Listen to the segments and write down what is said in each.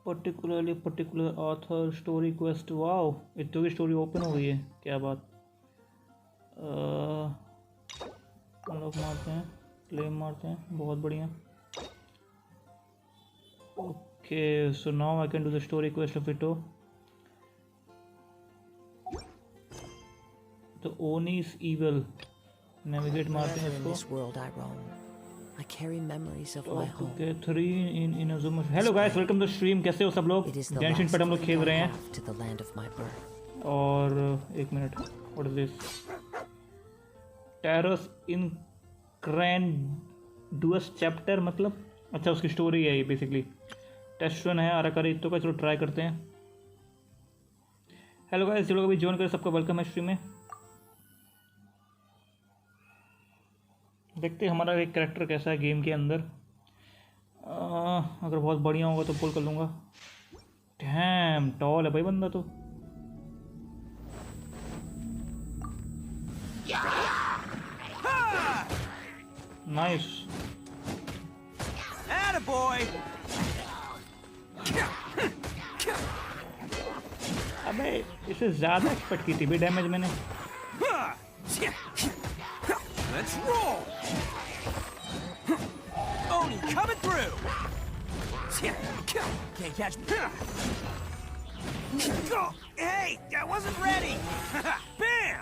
Particular author story quest. Wow, Itto की story open हो गई है, क्या बात। हम लोग मारते हैं, क्लेम मारते हैं, बहुत बढ़िया। Okay, so now I can do the story quest of Itto. The oni is evil. Navigate मारते हैं इसको। I carry memories of my home. Hello guys, welcome to stream. कैसे हो सब लोग? जेंशिन पर हम लोग खेल रहे हैं। To the land of my birth. और एक minute, what is this? Terrace in क्रैंडुअस चैप्टर, मतलब अच्छा उसकी स्टोरी है ये बेसिकली। टेस्ट रन है आराकारी इत्तो का, चलो ट्राई करते हैं। हेलो गाइस, जो लोग अभी ज्वाइन करें सबका वेलकम है स्ट्रीम में। देखते हैं हमारा एक कैरेक्टर कैसा है गेम के अंदर। अगर बहुत बढ़िया होगा तो पुल कर लूँगा। डैम टॉल है भाई बंदा तो। नाइस। अबे इसे ज़्यादा एक्सपेक्ट की थी भाई डैमेज मैंने। Let's roll! Oni coming through! Can't catch me. Hey, I wasn't ready! Bam!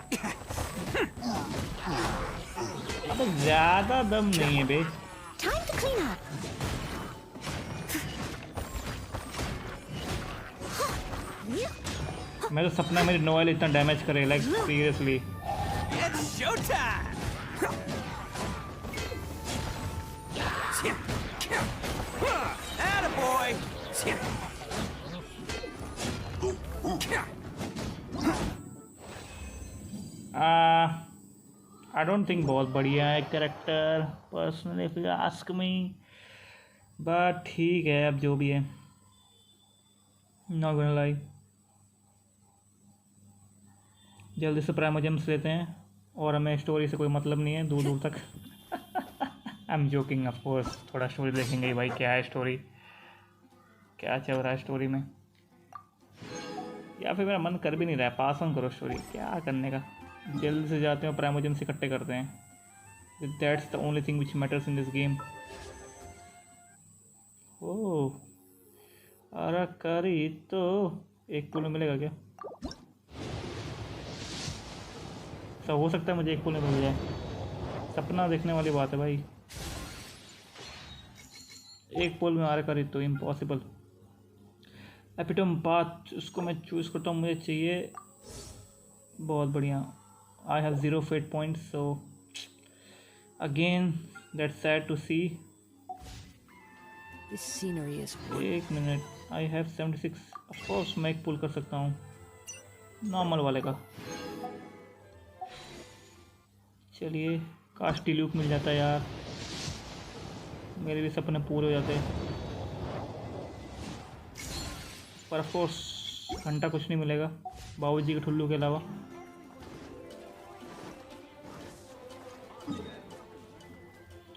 अब ज़्यादा दम नहीं है बे। Time to clean up. मैं तो सपना मेरी नोएल इतना डैमेज करे, like seriously. It's showtime! Attaboy! I don't think बहुत बढ़िया है character personally if you ask me, but ठीक है अब जो भी है। Not gonna lie. जल्दी से प्राइमोजेम्स लेते हैं और हमें स्टोरी से कोई मतलब नहीं है दूर दूर तक। I am joking of course, थोड़ा स्टोरी देखेंगे ही भाई, क्या है स्टोरी, क्या चल रहा है स्टोरी में। या फिर मेरा मन कर भी नहीं रहा है, पास ऑन करो स्टोरी, क्या करने का। जल्दी से जाते हैं, प्राइमोजेम्स इकट्ठे करते हैं। That's the only thing which matters in this game. Oh अरे करी तो एक पुल में मिलेगा क्या? सब हो सकता है मुझे एक पुल में मिल जाए, सपना देखने वाली बात है भाई। एक पोल में आर करी तो इम्पॉसिबल। एपिटोम पाथ, उसको मैं चूज़ करता हूँ, मुझे चाहिए। बहुत बढ़िया। I have 0 fate points, so again that's sad to see. This scenery is एक minute, I have 76। Of course मैं एक पुल कर सकता हूँ नॉर्मल वाले का। चलिए काश टिल्यूक मिल जाता यार, मेरे भी सपने पूरे हो जाते। पर ऑफ कोर्स घंटा कुछ नहीं मिलेगा बाबूजी के ठुल्लू के अलावा।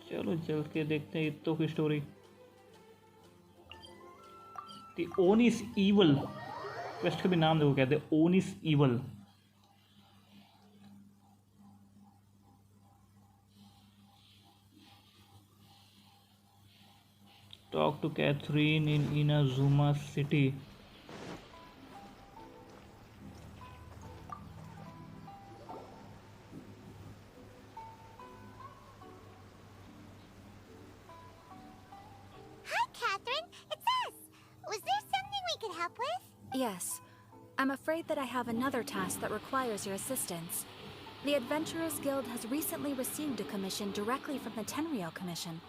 चलो चल के देखते हैं इत्तो की story. The oni is evil, quest का भी नाम देखो कहते हैं, ओनी is evil. Talk to Catherine in Inazuma City. Hi, Catherine. It's us. Was there something we could help with? Yes. I'm afraid that I have another task that requires your assistance. The Adventurers Guild has recently received a commission directly from the Tenryou Commission.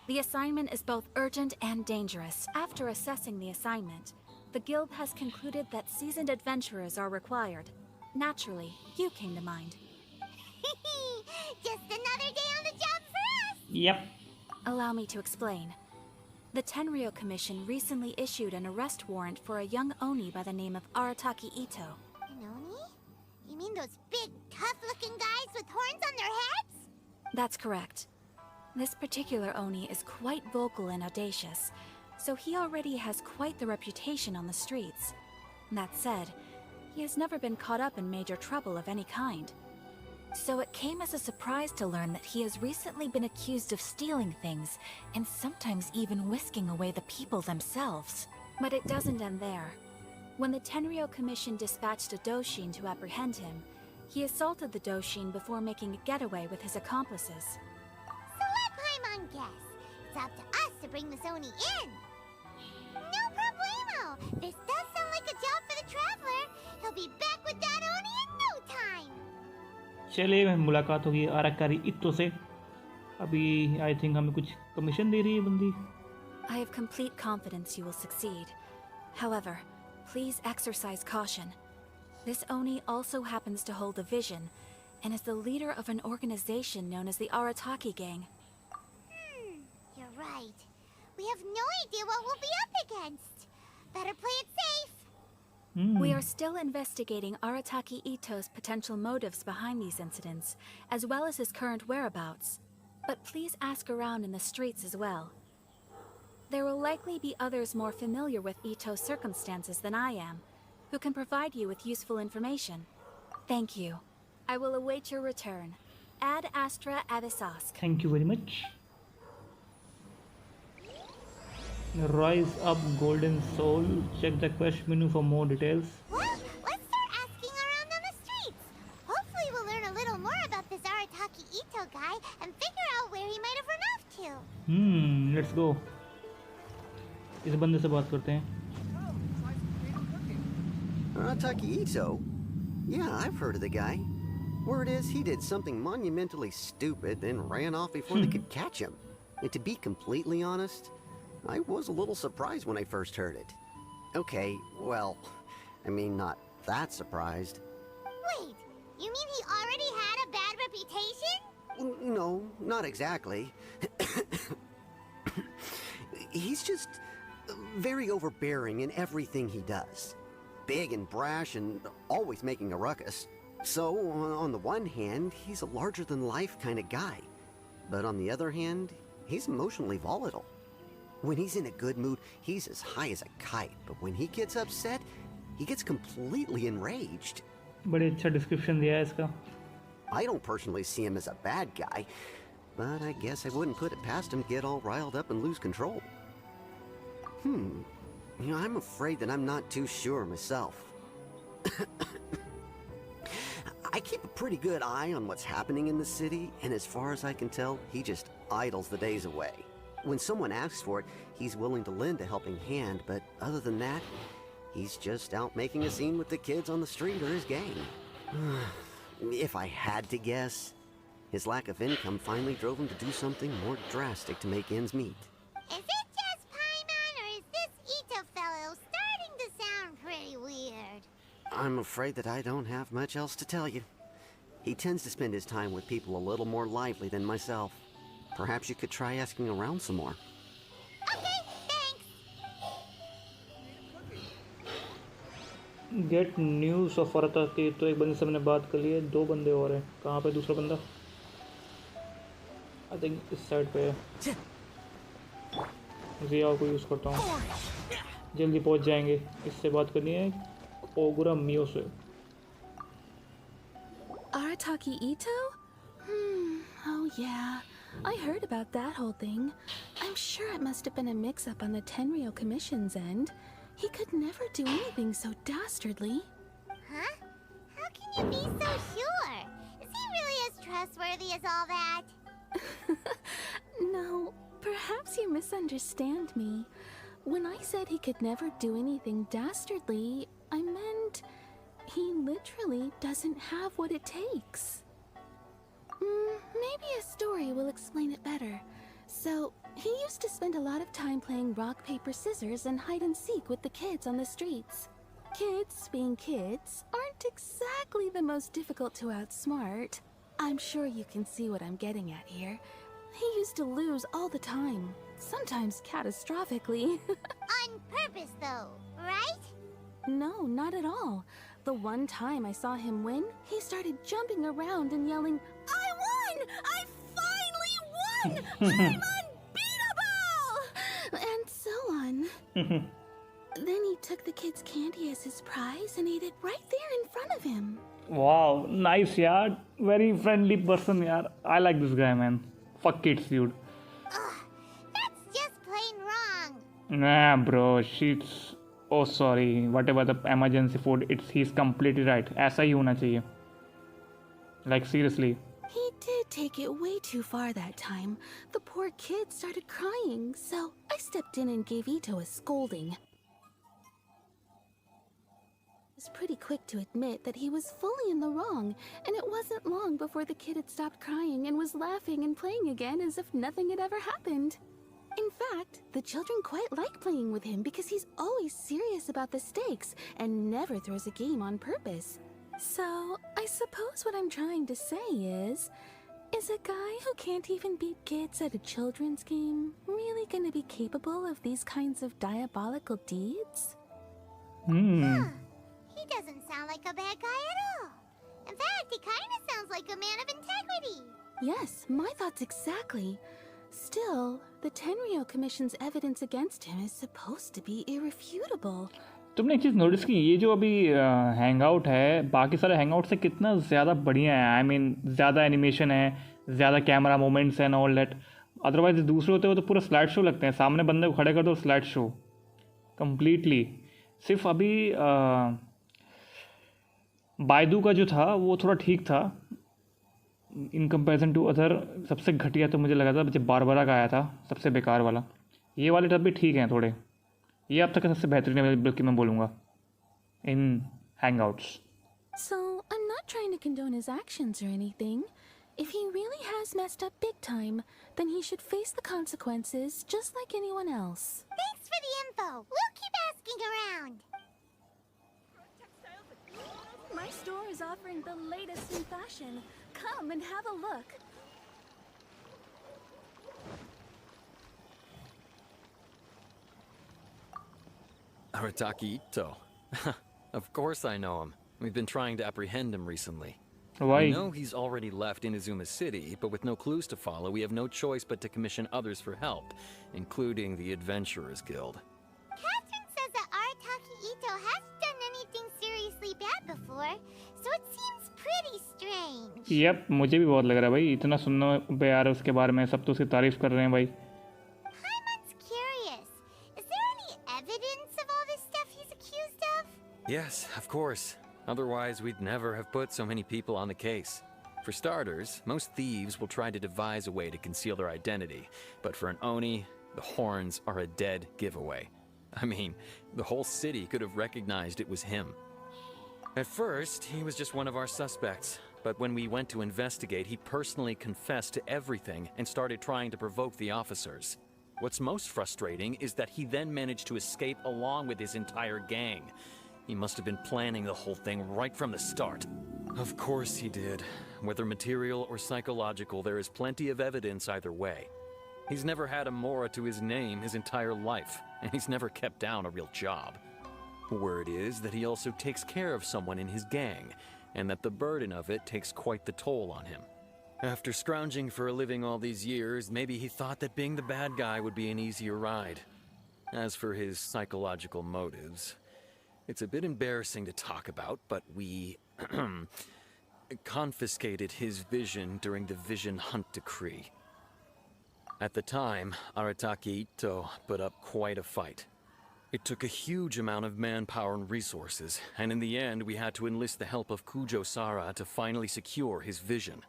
The assignment is both urgent and dangerous. After assessing the assignment, the Guild has concluded that seasoned adventurers are required. Naturally, you came to mind. Just another day on the job for us. Yep. Allow me to explain. The Tenryou Commission recently issued an arrest warrant for a young Oni by the name of Arataki Itto. An Oni? You mean those big, tough-looking guys with horns on their heads? That's correct. This particular Oni is quite vocal and audacious, so he already has quite the reputation on the streets. That said, he has never been caught up in major trouble of any kind. So it came as a surprise to learn that he has recently been accused of stealing things, and sometimes even whisking away the people themselves. But it doesn't end there. When the Tenryou Commission dispatched a Doshin to apprehend him, he assaulted the Doshin before making a getaway with his accomplices. So let Paimon guess. It's up to us to bring this Oni in. No problemo. This does sound like a job for the Traveler. He'll be back with that Oni in no time. चलिए मुलाकात होगी आराकारी इत्तो से. अभी I think हमें कुछ commission दे रही है बंदी. I have complete confidence you will succeed. However, please exercise caution. This Oni also happens to hold a vision, and is the leader of an organization known as the Arataki Gang. You're right. We have no idea what we'll be up against. Better play it safe. We are still investigating Arataki Itto's potential motives behind these incidents, as well as his current whereabouts. But please ask around in the streets as well. There will likely be others more familiar with Itto's circumstances than I am, who can provide you with useful information. Thank you. I will await your return. Ad Astra Abyssosque. Thank you very much. Rise up, Golden Soul. Check the quest menu for more details. Well, let's start asking around on the streets. Hopefully we'll learn a little more about this Arataki Itto guy and figure out where he might have run off to. Let's go. इस बंदे से बात करते हैं. Arataki Itto? Yeah, I've heard of the guy. Word is, he did something monumentally stupid, then ran off before they could catch him. And to be completely honest, I was a little surprised when I first heard it. Okay, well, I mean, not that surprised. Wait, you mean he already had a bad reputation? No, not exactly. He's just very overbearing in everything he does. Big and brash and always making a ruckus. So, on the one hand, he's a larger-than-life kind of guy. But on the other hand, he's emotionally volatile. When he's in a good mood, he's as high as a kite. But when he gets upset, he gets completely enraged. बड़े अच्छा description दिया है इसका. I don't personally see him as a bad guy, but I guess I wouldn't put it past him to get all riled up and lose control. You know, I'm afraid that I'm not too sure myself. I keep a pretty good eye on what's happening in the city, and as far as I can tell, he just idles the days away. When someone asks for it, he's willing to lend a helping hand, but other than that, he's just out making a scene with the kids on the street or his gang. If I had to guess, his lack of income finally drove him to do something more drastic to make ends meet. Is it just Paimon, or is this Itto fellow starting to sound pretty weird? I'm afraid that I don't have much else to tell you. He tends to spend his time with people a little more lively than myself. Perhaps you could try asking around some more. Okay, thanks. Get news of Arataki. तो एक बंदे से मैंने बात कर ली है. दो बंदे और हैं. कहाँ पे दूसरा बंदा? I think इस साइड पे है. ज़िया को यूज़ करता हूँ. जल्दी पहुँच जाएंगे. इससे बात करनी है. ओगुरा मियो से. Arataki Itto? Oh yeah. I heard about that whole thing. I'm sure it must have been a mix-up on the Tenryou Commission's end. He could never do anything so dastardly. Huh? How can you be so sure? Is he really as trustworthy as all that? No, perhaps you misunderstand me. When I said he could never do anything dastardly, I meant he literally doesn't have what it takes. Maybe a story will explain it better. So, he used to spend a lot of time playing rock, paper, scissors and hide and seek with the kids on the streets. Kids, being kids, aren't exactly the most difficult to outsmart. I'm sure you can see what I'm getting at here. He used to lose all the time, sometimes catastrophically. On purpose, though, right? No, not at all. The one time I saw him win, he started jumping around and yelling, "I won! I finally won! I'm unbeatable!" And so on. Then he took the kid's candy as his prize and ate it right there in front of him. Wow, nice yaar. Very friendly person yaar. I like this guy, man. Fuck kids, dude. Ugh, that's just plain wrong. Nah, bro. She's. Oh, sorry. Whatever the emergency food, he's completely right. ऐसा ही होना चाहिए. Like seriously. He did take it way too far that time. The poor kid started crying, so I stepped in and gave Itto a scolding. I was pretty quick to admit that he was fully in the wrong, and it wasn't long before the kid had stopped crying and was laughing and playing again as if nothing had ever happened. In fact, the children quite like playing with him because he's always serious about the stakes and never throws a game on purpose. So, I suppose what I'm trying to say is a guy who can't even beat kids at a children's game really gonna be capable of these kinds of diabolical deeds? He doesn't sound like a bad guy at all. In fact, he kind of sounds like a man of integrity. Yes, my thoughts exactly. Still, the Tenryou Commission's evidence against him is supposed to be irrefutable. तुमने एक चीज़ notice की, ये जो अभी hangout है बाकी सारे hangout से कितना ज़्यादा बढ़िया है. आई मीन ज़्यादा एनिमेशन है, ज़्यादा कैमरा मोमेंट्स हैं एंड ऑल दैट. अदरवाइज दूसरे होते हो तो पूरा स्लाइड शो लगते हैं. सामने बंदे को खड़े कर दो, स्लाइड शो कम्प्लीटली. सिर्फ अभी बायदू का जो था वो थोड़ा ठीक था इन कंपैरिजन टू अदर. सबसे घटिया तो मुझे लगा था जब बारबरा का आया था, सबसे बेकार वाला. ये वाले टब भी ठीक हैं थोड़े. ये अब तक का सबसे बेहतरीन है बल्कि मैं बोलूँगा इन Hangouts. So, I'm not trying to condone his actions or anything. If he really has messed up big time, then he should face the consequences just like anyone else. Thanks for the info. We'll keep asking around. My store is offering the latest in fashion. Come and have a look. Arataki Itto. Of course I know him. We've been trying to apprehend him recently. Why? We know he's already left Inazuma City, but with no clues to follow, we have no choice but to commission others for help, including the Adventurers Guild. Catherine says that Arataki Itto hasn't done anything seriously bad before, so it seems pretty strange. Yup, मुझे भी बहुत लग रहा है भाई. इतना सुनने पे यार उसके बारे में सब तो उसकी तारीफ कर रहे हैं भाई. Paimon's curious. Is there any evidence of all this stuff he's accused of? Yes, of course. Otherwise, we'd never have put so many people on the case. For starters, most thieves will try to devise a way to conceal their identity, but for an Oni, the horns are a dead giveaway. I mean, the whole city could have recognized it was him. At first, he was just one of our suspects, but when we went to investigate, he personally confessed to everything and started trying to provoke the officers. What's most frustrating is that he then managed to escape along with his entire gang. He must have been planning the whole thing right from the start. Of course he did. Whether material or psychological, there is plenty of evidence either way. He's never had a Mora to his name his entire life, and he's never kept down a real job. Word is that he also takes care of someone in his gang, and that the burden of it takes quite the toll on him. After scrounging for a living all these years, maybe he thought that being the bad guy would be an easier ride. As for his psychological motives, it's a bit embarrassing to talk about, but we confiscated his vision during the Vision Hunt Decree. At the time, Arataki Itto put up quite a fight. It took a huge amount of manpower and resources, and in the end we had to enlist the help of Kujo Sara to finally secure his vision.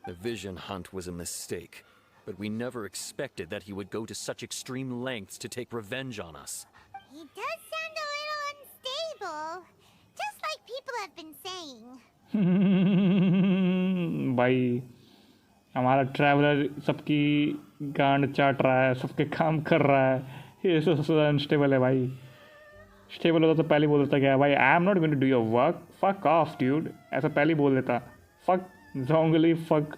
The Vision Hunt was a mistake, but we never expected that he would go to such extreme lengths to take revenge on us. He does sound a little unstable, just like people have been saying. भाई हमारा traveller सबकी गांड चाट रहा है, सबके काम कर रहा है. ये सबसे अनस्टेबल है भाई. स्टेबल होता तो पहले बोल देता क्या भाई, I am not going to do your work, fuck off dude. ऐसा पहले बोल देता. फक जोंगली, फक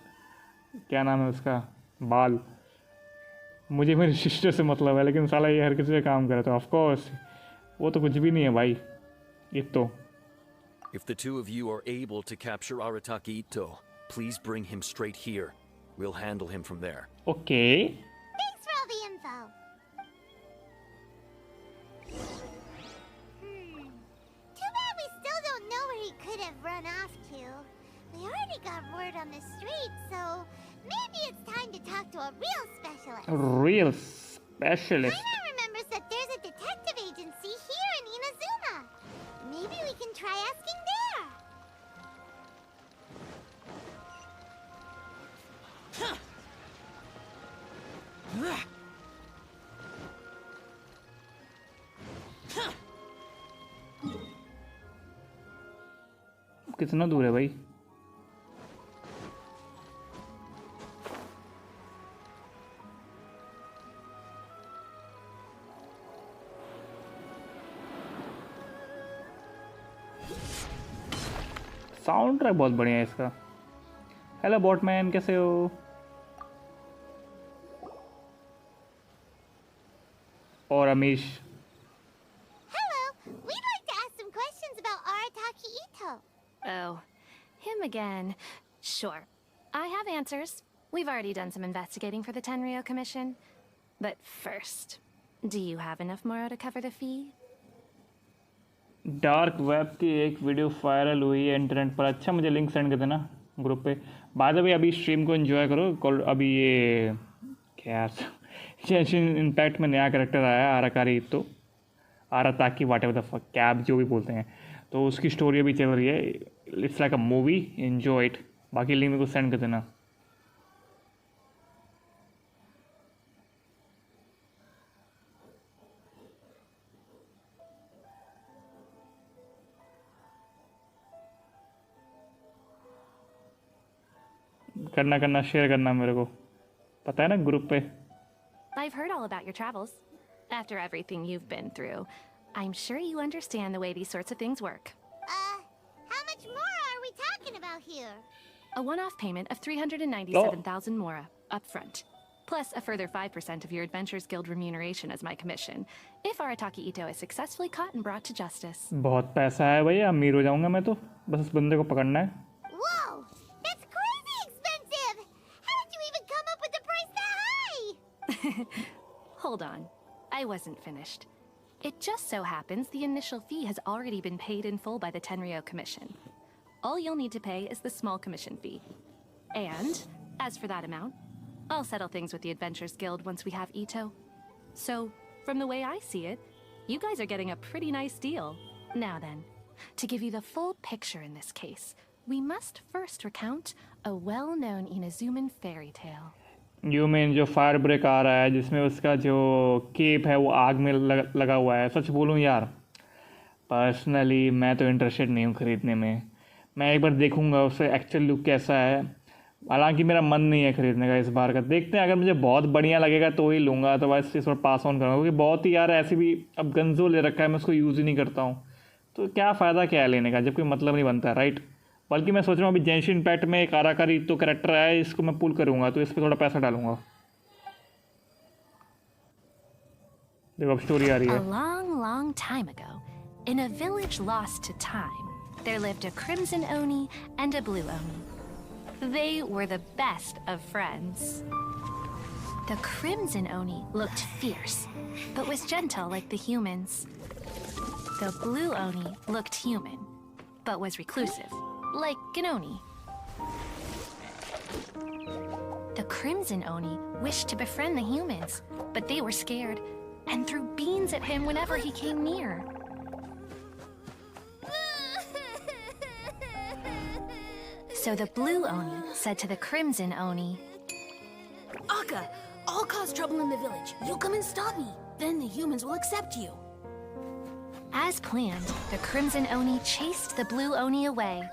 क्या नाम है उसका, बाल. मुझे मेरी सिस्टर से मतलब है, लेकिन साला ये हर किसी से काम करे तो ऑफ कोर्स वो तो कुछ भी नहीं है भाई. इत्तो. If the two of you are able to capture Arataki Itto, please bring him straight here. We'll handle him from there. Okay. Thanks for all the info. already got word on the street, so maybe it's time to talk to a real specialist. Real specialist. Paimon remembers that there's a detective agency here in Inazuma. Maybe we can try asking there. कितना दूर है भाई? Sound track बहुत बढ़िया है इसका। Hello बॉटमैन, कैसे हो? और Amish. Hello, we'd like to ask some questions about Arataki Itto. Oh, him again. Sure. I have answers. We've already done some investigating for the Tenryou Commission. But first, do you have enough Moro to cover the fee? Dark web की एक video viral हुई है internet पर। अच्छा, मुझे link send कर देना group पे। बाद में अभी स्ट्रीम को एंजॉय करो। अभी ये क्या जेंशिन इम्पैक्ट में नया कैरेक्टर आया है, आराकारी इत्तो, आराताकी व्हाटएवर द फक, कैब जो भी बोलते हैं, तो उसकी स्टोरी अभी चल रही है। It's like a movie, enjoy it. बाकी लिंक मेरे को सेंड कर देना। करना शेयर करना, मेरे को पता है ना ग्रुप पे। I've heard all about your travels. After everything you've been through, I'm sure you understand the way these sorts of things work. How much more are we talking about here? A one-off payment of 397,000 Mora up front, plus a further 5% of your Adventurers Guild remuneration as my commission, if Arataki Itto is successfully caught and brought to justice. बहुत पैसा है भैया, अमीर हो जाऊंगा मैं तो। बस इस बंदे को पकड़ना है। Whoa, that's crazy expensive. How did you even come up with the price that high? Hold on, I wasn't finished. It just so happens the initial fee has already been paid in full by the Tenryou Commission. All you'll need to pay is the small commission fee. And, as for that amount, I'll settle things with the Adventurers Guild once we have Itto. So, from the way I see it, you guys are getting a pretty nice deal. Now then, to give you the full picture in this case, we must first recount a well-known Inazuman fairy tale. You mean जो fire break आ रहा है, जिसमें उसका जो cap है वो आग में लगा हुआ है। सच बोलूँ यार, पर्सनली मैं तो इंटरेस्टेड नहीं हूँ ख़रीदने में। मैं एक बार देखूँगा उससे एक्चुअल लुक कैसा है। हालांकि मेरा मन नहीं है ख़रीदने का इस बार का। देखते हैं, अगर मुझे बहुत बढ़िया लगेगा तो ही लूँगा, तो बस इस बार पास ऑन करूँगा। क्योंकि बहुत ही यार ऐसे भी अब गंजो ले रखा है, मैं उसको यूज़ ही नहीं करता हूँ, तो क्या फ़ायदा क्या है लेने का जब कोई मतलब नहीं बनता, राइट। बल्कि मैं सोच रहा हूँ अभी जेंशिन इम्पैक्ट में एक आराकारी तो कैरेक्टर आया है, इसको मैं पुल करूँगा, तो इस पर थोड़ा पैसा डालूँगा। देखो अब स्टोरी आ रही है। A long, long time ago, in a village lost to time, there lived a crimson Oni and a blue Oni. They were the best of friends. The crimson Oni looked fierce, but was gentle like the humans. The blue Oni looked human, but was reclusive, like an Oni. The crimson Oni wished to befriend the humans, but they were scared and threw beans at him whenever he came near. So the blue Oni said to the crimson Oni, Akka, I'll cause trouble in the village. You come and stop me. Then the humans will accept you. as planned, the crimson Oni chased the blue Oni away.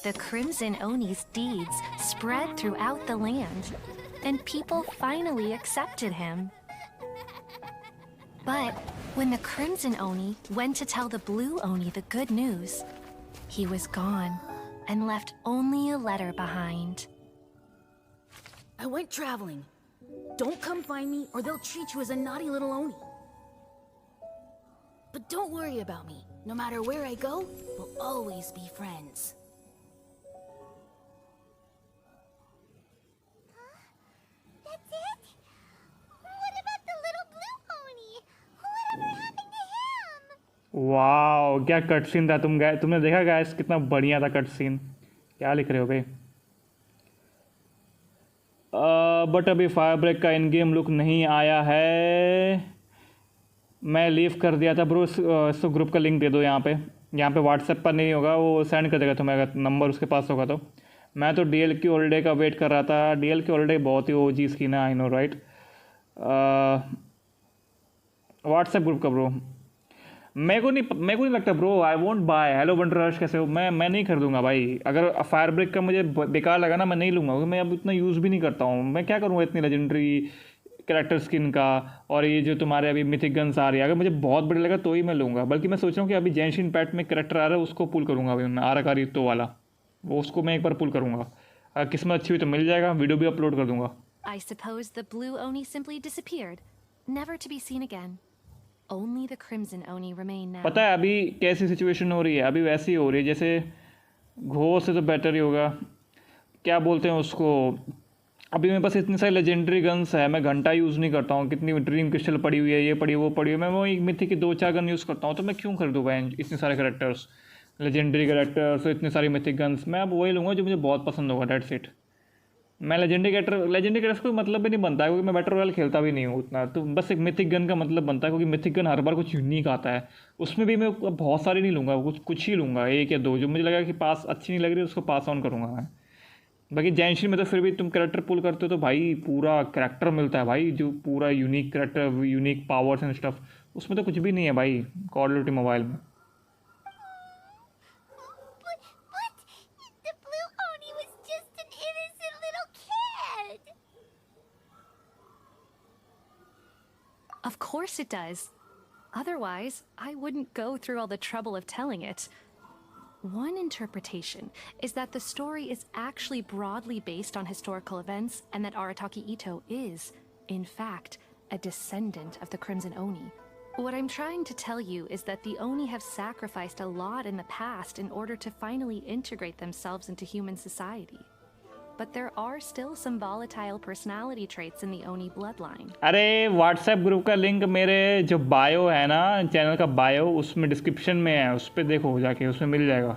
The crimson Oni's deeds spread throughout the land, and people finally accepted him. But when the crimson Oni went to tell the blue Oni the good news, he was gone and left only a letter behind. I went traveling. Don't come find me or they'll treat you as a naughty little Oni. But don't worry about me. No matter where I go, we'll always be friends. That's it? What about the little blue Oni? Whatever happened to him? Wow, क्या cut scene था। तुमने देखा guys, कितना बढ़िया था cut scene. क्या लिख रहे हो भाई? बट अभी फायर ब्रेक का इन गेम लुक नहीं आया है। मैं लीव कर दिया था ब्रो। इसको ग्रुप का लिंक दे दो यहाँ पे व्हाट्सएप पर नहीं होगा, वो सेंड कर देगा तुम्हें अगर नंबर उसके पास होगा तो। मैं तो DL की हॉलीडे का वेट कर रहा था। DL की हॉलीडे बहुत ही OG स्किन है, I know right. WhatsApp group का ब्रो। मेरे को नहीं लगता bro, I won't buy. Hello wonder rush, कैसे हो? मैं नहीं खरीदूंगा भाई। अगर फायर ब्रेक का मुझे बेकार लगा ना, मैं नहीं लूँगा, क्योंकि मैं अब इतना यूज़ भी नहीं करता हूँ। मैं क्या करूँगा इतनी लेजेंडरी कैरेक्टर स्किन का, और ये जो तुम्हारे अभी मिथिक गन्स आ रही है, अगर मुझे बहुत बढ़िया लगा तो ही मैं लूँगा। बल्कि मैं सोच रहा हूँ कि अभी जेंशिन इम्पैक्ट में कैरेक्टर आ रहा है, उसको पुल करूँगा अभी मैं, आराकारी इत्तो वाला, वो उसको मैं एक बार पुल करूँगा। अगर किस्मत अच्छी हुई तो मिल जाएगा, वीडियो भी अपलोड कर दूँगा। I suppose the blue Oni simply disappeared, never to be seen again. Only the crimson Oni remain now. पता है अभी कैसी सिचुएशन हो रही है? अभी वैसी हो रही है जैसे घोष से तो बेटर ही होगा, क्या बोलते हैं उसको। अभी मेरे पास इतनी सारी लेजेंडरी गन्स है, मैं घंटा यूज़ नहीं करता हूँ। कितनी ड्रीम क्रिस्टल पड़ी हुई है, ये पड़ी वो पड़ी हुई है, मैं वो एक मिथिक की 2-4 गन यूज़ करता हूँ। तो मैं क्यों खरीदूँ भाई इतने सारे कैरेक्टर्स, लेजेंडरी कैरेक्टर्स, इतने सारी मिथिक गन्स? मैं अब वही लूँगा जो मुझे बहुत पसंद होगा, डेट्स इट। मैं लेजेंडरी कैरेक्टर्स कोई मतलब भी नहीं बनता है, क्योंकि मैं बैटल रॉयल खेलता भी नहीं हूँ उतना। तो बस एक मिथिक गन का मतलब बनता है, क्योंकि मिथिक गन हर बार कुछ यूनिक आता है। उसमें भी मैं बहुत सारी नहीं लूँगा, कुछ ही लूँगा, 1 या 2 जो मुझे लगा कि पास अच्छी नहीं लग रही उसको पास ऑन करूँगा मैं। बाकी जेंशिन में तो फिर भी तुम कैरेक्टर पुल करते हो तो भाई पूरा कैरेक्टर मिलता है भाई, जो पूरा unique character, unique powers and stuff. उसमें तो कुछ भी नहीं है भाई कॉल ऑफ ड्यूटी मोबाइल में। The blue Oni was just an innocent little kid. Of course it does. Otherwise, I wouldn't go through all the trouble of telling it. One interpretation is that the story is actually broadly based on historical events, and that Arataki Itto is, in fact, a descendant of the Crimson Oni. What I'm trying to tell you is that the Oni have sacrificed a lot in the past in order to finally integrate themselves into human society. But there are still some volatile personality traits in the Oni bloodline. अरे WhatsApp group का link मेरे जो bio है ना, channel का bio, उसमें description में है, उस पर देखो जाके, उसमें मिल जाएगा।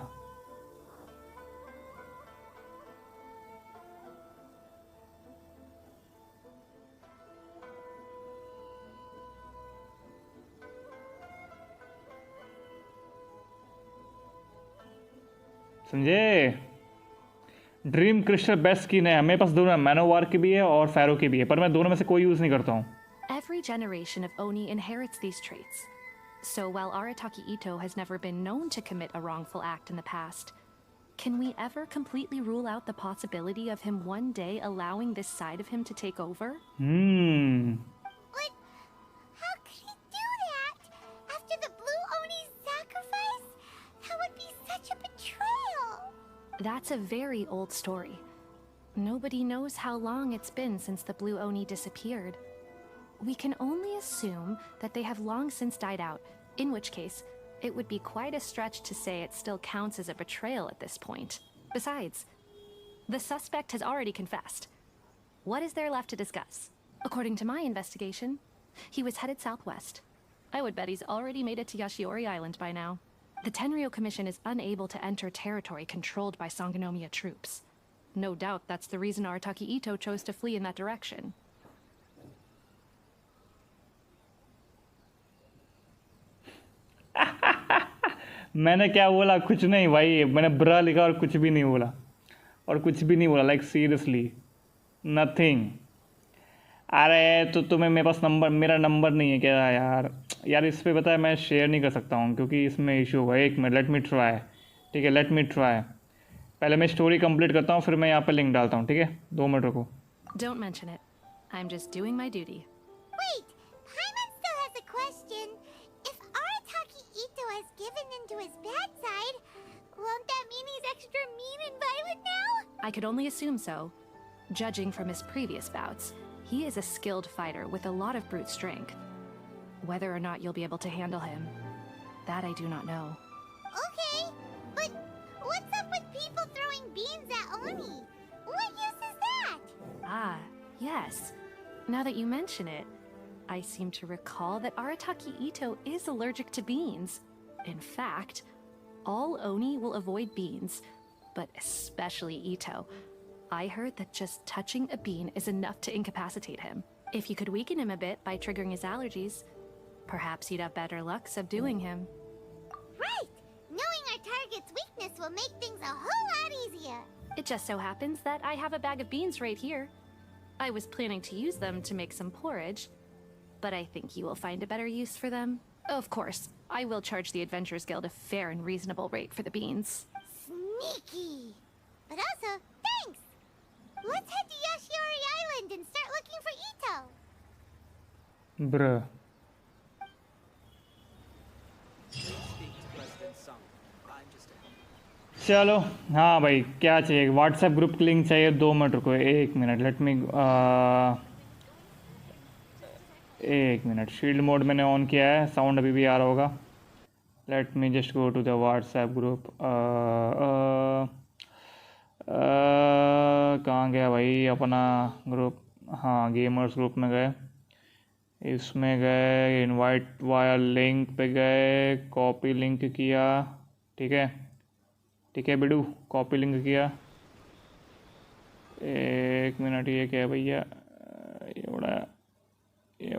समझे? ड्रीम क्रिस्टल बेस्ट स्किन है मेरे पास, दोनों मैनोवार की भी है और फैरो की भी है, पर मैं दोनों में से कोई यूज़ नहीं करता हूँ। Every generation of Oni inherits these traits. So while Arataki Itto has never been known to commit a wrongful act in the past, can we ever completely rule out the possibility of him one day allowing this side of him to take over? But how could he do that? After the blue Oni's sacrifice? That would be such a betrayal. That's a very old story. Nobody knows how long it's been since the blue Oni disappeared. We can only assume that they have long since died out, in which case, it would be quite a stretch to say it still counts as a betrayal at this point. Besides, the suspect has already confessed. What is there left to discuss? According to my investigation, he was headed southwest. I would bet he's already made it to Yashiori Island by now. The Tenryou Commission is unable to enter territory controlled by Sangonomiya troops. No doubt that's the reason Arataki Itto chose to flee in that direction. मैंने क्या बोला? कुछ नहीं भाई, मैंने बुरा लिखा और कुछ भी नहीं बोला, और कुछ भी नहीं बोला, लाइक सीरियसली नथिंग। अरे तो तुम्हें मेरे पास मेरा नंबर नहीं है क्या यार इस पे पता है मैं शेयर नहीं कर सकता हूँ, क्योंकि इसमें इशू होगा। एक मिनट, लेट मी ट्राई। ठीक है, लेट मी ट्राई। पहले मैं स्टोरी कंप्लीट करता हूँ, फिर मैं यहाँ पे लिंक डालता हूँ। ठीक है, 2 मिनट रुको। Don't mention it. I'm just doing my duty. Wait, Paimon still has a question. If Arataki Itto has given into his bad side, won't that mean he's extra mean and violent now? I could only assume so. Judging from his previous bouts, he is a skilled fighter with a lot of brute strength. Whether or not you'll be able to handle him, that I do not know. Okay, but what's up with people throwing beans at Oni? What use is that? Ah, yes. Now that you mention it, I seem to recall that Arataki Itto is allergic to beans. In fact, all Oni will avoid beans, but especially Itto. I heard that just touching a bean is enough to incapacitate him. If you could weaken him a bit by triggering his allergies, perhaps you'd have better luck subduing him. Right! Knowing our target's weakness will make things a whole lot easier. It just so happens that I have a bag of beans right here. I was planning to use them to make some porridge, but I think you will find a better use for them. Of course, I will charge the Adventurers Guild a fair and reasonable rate for the beans. Sneaky! But also, thanks! Let's head to Yashiori Island and start looking for Itto. Bruh. चलो हाँ भाई क्या चाहिए WhatsApp group की link चाहिए 2 minute रुको 1 minute let me 1 minute shield mode मैंने on किया है साउंड अभी भी आ रहा होगा let me just go to the WhatsApp group कहाँ गया भाई अपना ग्रुप हाँ गेमर्स ग्रुप में गए इसमें गए इनवाइट वाया लिंक पे गए कॉपी लिंक किया ठीक है बिडू कॉपी लिंक किया 1 मिनट ये क्या है भैया ये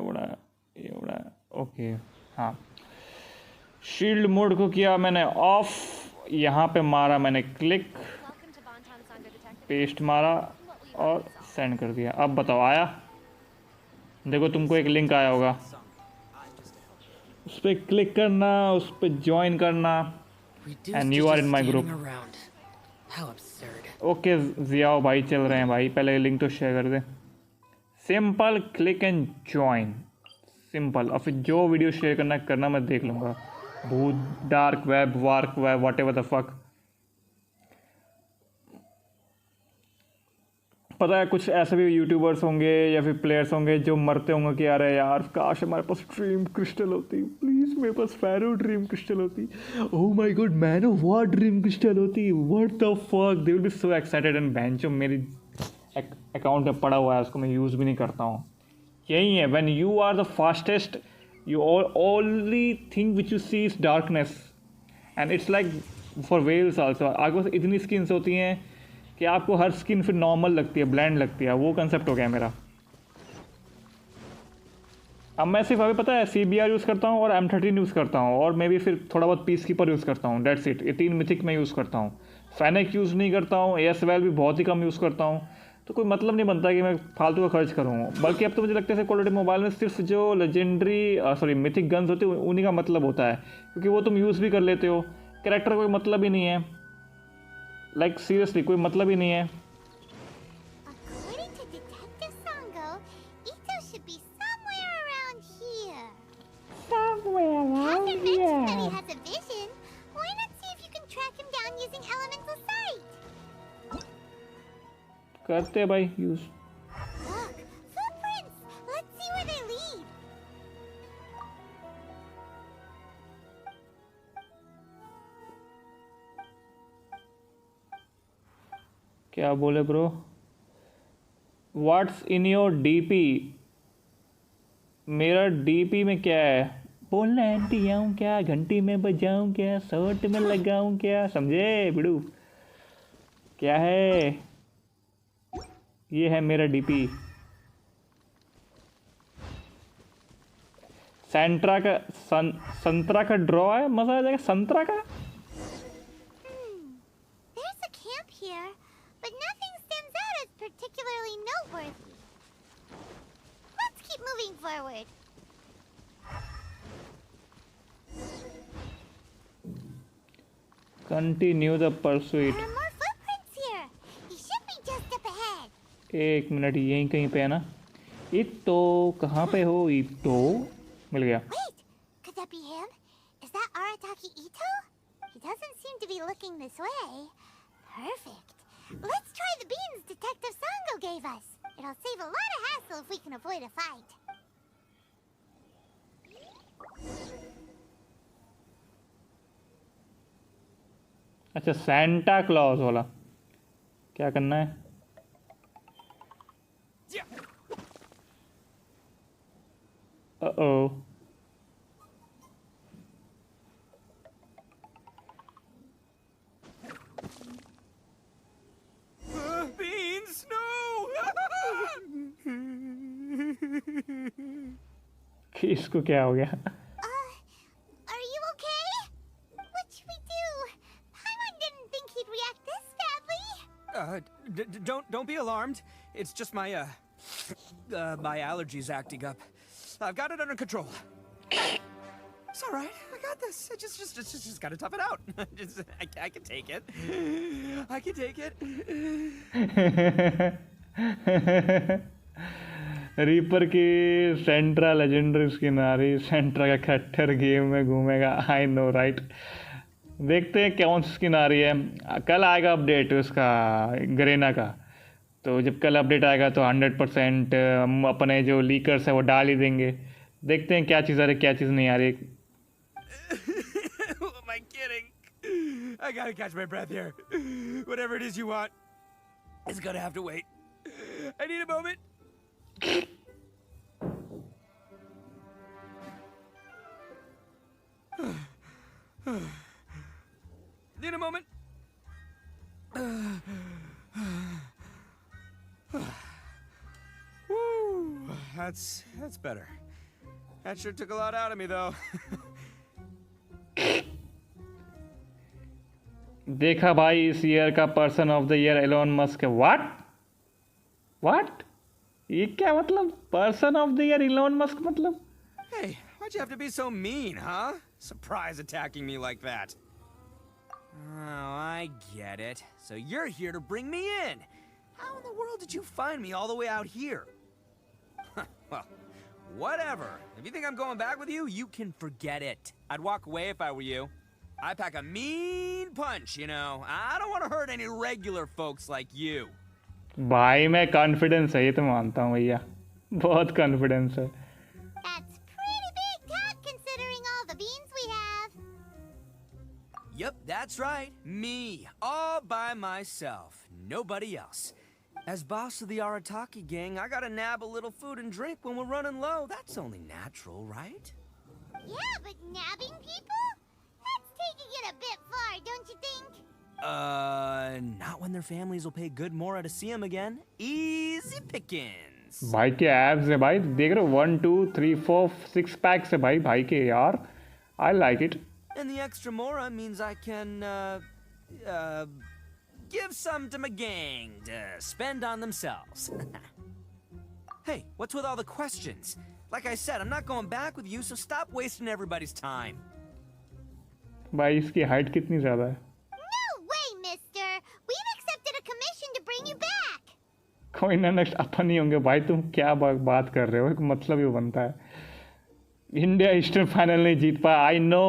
ओके हाँ शील्ड मोड को किया मैंने ऑफ यहाँ पे मारा मैंने क्लिक पेस्ट मारा और सेंड कर दिया अब बताओ आया देखो तुमको एक लिंक आया होगा उस पर क्लिक करना उस पर ज्वाइन करना and you are in my group okay Xiao भाई चल रहे हैं भाई पहले लिंक तो शेयर कर दे simple click and join simple और फिर जो वीडियो शेयर करना मैं देख लूँगा भूत डार्क वेब वार्क web what ever the fuck पता है कुछ ऐसे भी यूट्यूबर्स होंगे या फिर प्लेयर्स होंगे जो मरते होंगे कि यार काश हमारे पास ड्रीम क्रिस्टल होती प्लीज़ मेरे पास फैरो ड्रीम क्रिस्टल होती oh my god man of what dream crystal होती what the fuck they will be so excited and बेंचो मेरी अकाउंट में पड़ा हुआ है उसको मैं यूज़ भी नहीं करता हूँ यही है when you are the fastest you only thing which you see is darkness and it's like for wells also आपके पास इतनी स्किन्स होती हैं कि आपको हर स्किन फिर नॉर्मल लगती है ब्लैंड लगती है वो कंसेप्ट हो गया मेरा अब मैं सिर्फ अभी पता है CBR यूज़ करता हूँ और M13 यूज़ करता हूँ और मैं भी फिर थोड़ा बहुत पीस कीपर यूज़ करता हूँ डेट्स इट ये 3 मिथिक मैं यूज़ करता हूँ फैनिक यूज़ नहीं करता हूँ ASWell भी बहुत ही कम यूज़ करता हूँ तो कोई मतलब नहीं बनता कि मैं फालतू का खर्च करूँ बल्कि अब तो मुझे लगता है क्वालिटी मोबाइल में सिर्फ जो लेजेंडरी मिथिक गन्स होती है उन्हीं का मतलब होता है क्योंकि वो तुम यूज़ भी कर लेते हो कैरेक्टर कोई मतलब ही नहीं है लाइक सीरियसली कोई मतलब ही नहीं है According to Detective Sango, Itto should be somewhere around here. Hasn't mentioned that he has a vision. Why not see if you can track him down using elemental sight? करते हैं भाई use Look, footprints. Let's see where they lead. क्या बोले bro what's in your DP मेरा DP में क्या है बोलना एंटी आऊँ क्या घंटी में बजाऊँ क्या शर्ट में लगाऊँ क्या समझे बिड़ू क्या है ये है मेरा DP सेंट्रा का संतरा का ड्रॉ है मज़ा आ जाएगा संतरा का There's a camp here, but nothing stands out as particularly noteworthy. Let's keep moving forward. Continue the pursuit. There are more footprints here. He should be just up ahead. 1 minute यहीं कहीं पे है ना इत्तो कहाँ पे हो इत्तो मिल गया Wait, could that be him? Is that Arataki Itto? He doesn't seem to be looking this way. Perfect. Let's try the beans Detective Sango gave us. It'll save a lot of hassle if we can avoid a fight. अच्छा Santa clause वाला क्या करना है Uh-oh. इसको क्या हो गया? Are you okay? What should we do? Paimon didn't think he'd react this badly. Don't be alarmed. It's just my my allergies acting up. I've got it under control. It's all right. I got this. I just gotta tough it out. I can take it. I can take it. Reaper की सेंट्रा legendary skin आ रही, सेंट्रा का Khattar game में घूमेगा। I know right. देखते हैं कौन सी skin आ रही है। कल आएगा अपडेट उसका गरेना का, तो जब कल अपडेट आएगा तो 100% हम अपने जो लीकर्स है वो डाल ही देंगे। देखते हैं क्या चीज़ आ रही है क्या चीज़ नहीं आ रही। Who am I kidding? I gotta catch my breath here. Whatever it is you want, it's gonna have to wait. I need a moment. Need a moment. Woo, that's better. That sure took a lot out of me, though. देखा भाई इस year का person of the year Elon Musk है। What ये क्या मतलब? Person of the year Elon Musk मतलब? Hey, why'd you have to be so mean, huh? Surprise attacking me like that. Oh, I get it. So you're here to bring me in. How in the world did you find me all the way out here? Well, whatever. If you think I'm going back with you, you can forget it. I'd walk away if I were you. I pack a mean punch, you know. I don't want to hurt any regular folks like you. भाई मैं confidence है, ये तो मानता हूँ भैया, बहुत confidence है। That's pretty big talk considering all the beans we have. Yep, that's right. Me, all by myself. Nobody else. As boss of the Arataki gang, I gotta nab a little food and drink when we're running low. That's only natural, right? Yeah, but nabbing people? That's taking it a bit far, don't you think? Not when their families will pay good more to see them again. Easy pickings. भाई के abs है भाई, देख रहे हो 1 2 3 4 6 PACS है भाई के यार। I like it. And the extra mora means I can, give some to my gang to spend on themselves. Hey, what's with all the questions? Like I said, I'm not going back with you, so stop wasting everybody's time. भाई इसकी height कितनी ज़्यादा है? No way, mister. We've accepted a commission to bring you back. कोई ना, next अपन ही होंगे भाई। तुम क्या बात कर रहे हो? एक मतलब ही बनता है। इंडिया ईस्टर्न फाइनल नहीं जीत पाया। आई नो,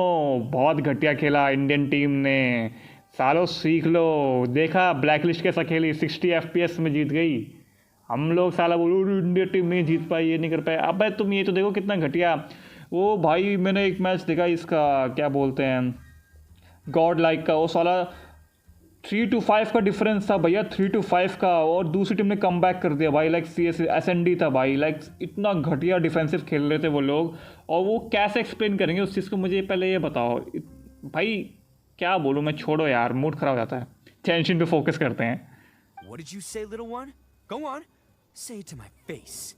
बहुत घटिया खेला इंडियन टीम ने। सालों सीख लो। देखा ब्लैकलिस्ट कैसा खेली, 60 FPS में जीत गई। हम लोग साला बोलो इंडिया टीम नहीं जीत पाई, ये नहीं कर पाए। अब तुम ये तो देखो कितना घटिया। वो भाई मैंने एक मैच देखा इसका, क्या बोलते हैं, गॉड लाइक का। वो साला 3-5 का डिफरेंस था भैया, 3-5 का, और दूसरी टीम ने कम बैक कर दिया भाई। लाइक SND था भाई। लाइक इतना घटिया डिफेंसिव खेल रहे थे वो लोग, और वो कैसे एक्सप्लेन करेंगे उस चीज़ को? मुझे पहले ये बताओ भाई। क्या बोलूँ मैं, छोड़ो यार, मूड खराब हो जाता है। टेंशन पे फोकस करते हैं। What did you say, little one? Go on, say it to my face.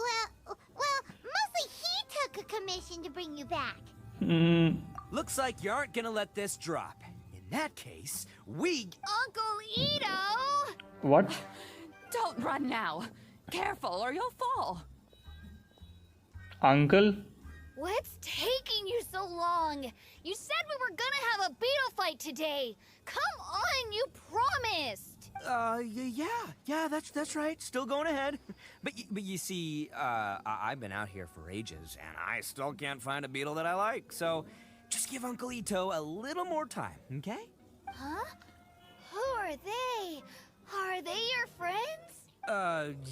Well, mostly he took a commission to bring you back. Looks like you aren't gonna let this drop. In that case, we... Uncle Itto! What? Don't run now. Careful or you'll fall. Uncle? What's taking you so long? You said we were gonna have a beetle fight today. Come on, you promised. Yeah, that's right. Still going ahead. But you see, I've been out here for ages, and I still can't find a beetle that I like. So, just give Uncle Itto a little more time, okay? Huh? Who are they? Are they your friends?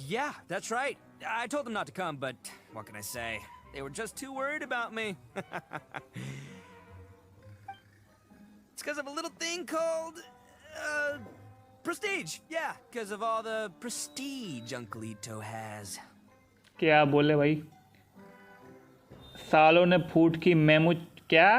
Yeah, that's right. I told them not to come, but what can I say? They were just too worried about me. It's because of a little thing called, prestige. Yeah, because of all the prestige Uncle Itto has. क्या बोले भाई? सालों ने फूट की MEMU. क्या?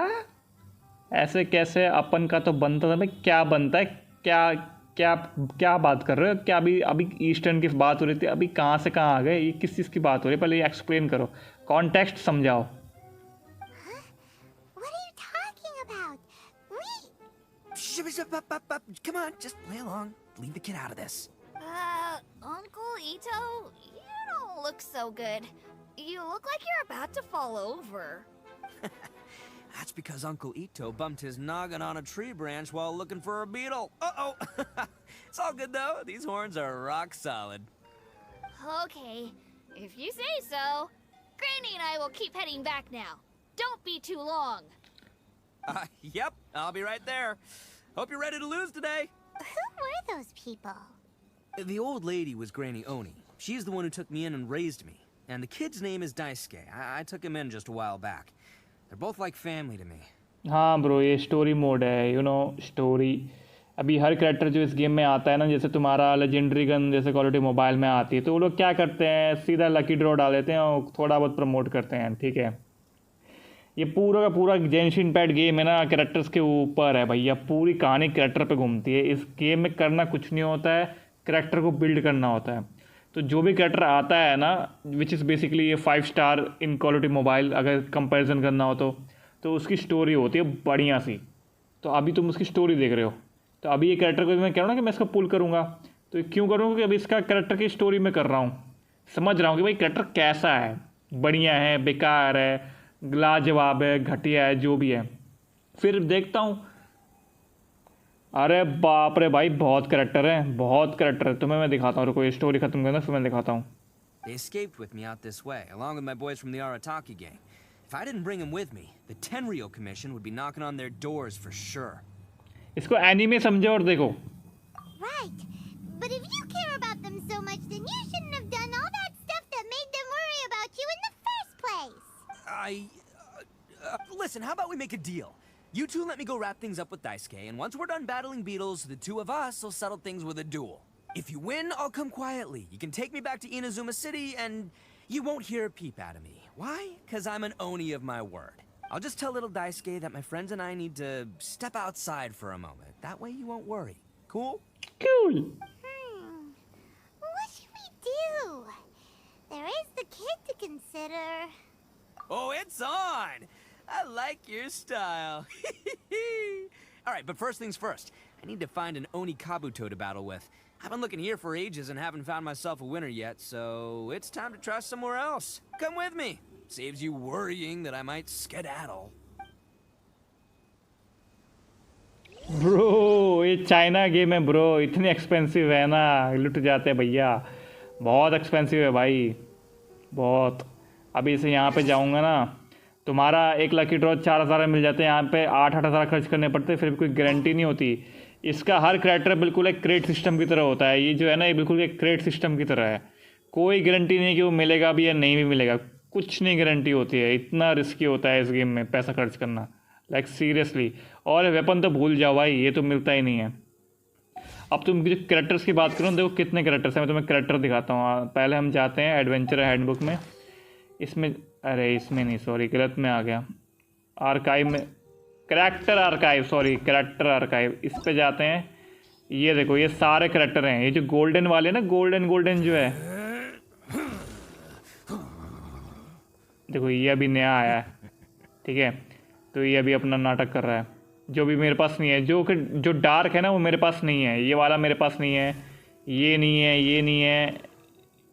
ऐसे कैसे? अपन का तो बनता था भाई। क्या बनता है? क्या क्या क्या बात कर रहे हो? क्या अभी अभी ईस्टर्न की बात हो रही थी, अभी कहाँ से कहाँ आ गए? ये किस चीज़ की बात हो रही है? पहले ये एक्सप्लेन करो, कॉन्टेक्स्ट समझाओ। What are you talking about? Come on, just play along. Leave the kid out of this. Uncle Itto, you don't look so good. You look like you're about to fall over. That's because Uncle Itto bumped his noggin on a tree branch while looking for a beetle. Uh-oh. It's all good, though. These horns are rock solid. Okay, if you say so. Granny and I will keep heading back now. Don't be too long. Yep, I'll be right there. Hope you're ready to lose today. Who were those people? The old lady was Granny Oni. She's the one who took me in and raised me. And the kid's name is Daisuke. I took him in just a while back. They're both like family to me. हाँ bro, ये story mode है, story. अभी हर character जो इस game में आता है ना, जैसे तुम्हारा लेजेंडरी गन जैसे क्वालिटी मोबाइल में आती है, तो वो लोग क्या करते हैं, सीधा लकी ड्रॉ डाल देते हैं और थोड़ा बहुत प्रमोट करते हैं, ठीक है। ये पूरा का पूरा जेंशिन इम्पैक्ट गेम है ना, कैरेक्टर्स के ऊपर है भैया। पूरी कहानी कैरेक्टर पे घूमती है। इस गेम में करना कुछ नहीं होता है, कैरेक्टर को बिल्ड करना होता है। तो जो भी कैरेक्टर आता है ना, विच इज़ बेसिकली ये 5 स्टार इन क्वालिटी मोबाइल, अगर कंपैरिजन करना हो तो उसकी स्टोरी होती है बढ़िया सी। तो अभी तुम उसकी स्टोरी देख रहे हो, तो अभी ये कैरेक्टर को मैं कह रहा हूँ ना कि मैं इसको पुल करूँगा, तो क्यों करूँगा? क्योंकि अभी इसका कैरेक्टर की स्टोरी में कर रहा हूँ, समझ रहा हूँ कि भाई कैरेक्टर कैसा है, बढ़िया है, बेकार है, लाजवाब है, घटिया है, जो भी है। फिर देखता हूँ, अरे बाप रे भाई, बहुत कैरेक्टर है, बहुत कैरेक्टर है। तुम्हें मैं दिखाता हूँ, कोई स्टोरी खत्म करना फिर मैं दिखाता हूँ। They escaped with me out this way, along with my boys from the Arataki gang. If I didn't bring them with me, the Tenryou Commission would be knocking on their doors for sure. इसको anime समझो और देखो। Right. But if you care about them so much, then you shouldn't have done all that stuff that made them worry about you in the first place. Listen, how about we make a deal? You two let me go wrap things up with Daisuke, and once we're done battling beetles, the two of us will settle things with a duel. If you win, I'll come quietly. You can take me back to Inazuma City, and you won't hear a peep out of me. Why? Because I'm an Oni of my word. I'll just tell little Daisuke that my friends and I need to step outside for a moment. That way you won't worry. Cool? Cool. What should we do? There is the kid to consider. Oh, it's on! I like your style. Alright, but first things first. I need to find an Oni Kabuto to battle with. I've been looking here for ages and haven't found myself a winner yet, so it's time to try somewhere else. Come with me. Saves you worrying that I might skedaddle. Bro, ये China game है bro, इतनी expensive है ना, लुट जाते हैं भैया। बहुत एक्सपेंसिव है भाई, बहुत। अभी इसे यहाँ पे जाऊँगा ना, तुम्हारा एक लकी ड्रॉ 4000 मिल जाते हैं, यहाँ पे 8-8 हज़ार खर्च करने पड़ते हैं, फिर भी कोई गारंटी नहीं होती। इसका हर कैरेक्टर बिल्कुल एक क्रेट सिस्टम की तरह होता है। ये जो है ना, ये बिल्कुल एक क्रेट सिस्टम की तरह है। कोई गारंटी नहीं है कि वो मिलेगा भी या नहीं भी मिलेगा, कुछ नहीं गारंटी होती है। इतना रिस्की होता है इस गेम में पैसा खर्च करना, लाइक सीरियसली। और वेपन तो भूल जाओ भाई, ये तो मिलता ही नहीं है। अब तुम जो कैरेक्टर्स की बात करो, देखो कितने कैरेक्टर्स हैं, मैं तुम्हें कैरेक्टर दिखाता हूँ। पहले हम जाते हैं एडवेंचर हैंडबुक में, इसमें, अरे इसमें नहीं, सॉरी गलत में आ गया, आर्काइव में, character archive, sorry character archive, इस पे जाते हैं। ये देखो, ये सारे कैरेक्टर हैं, ये जो गोल्डन वाले ना, गोल्डन जो है, देखो ये अभी नया आया है, ठीक है। तो ये अभी अपना नाटक कर रहा है, जो भी मेरे पास नहीं है, जो डार्क है ना वो मेरे पास नहीं है, ये वाला मेरे पास नहीं है, ये नहीं है, ये नहीं है,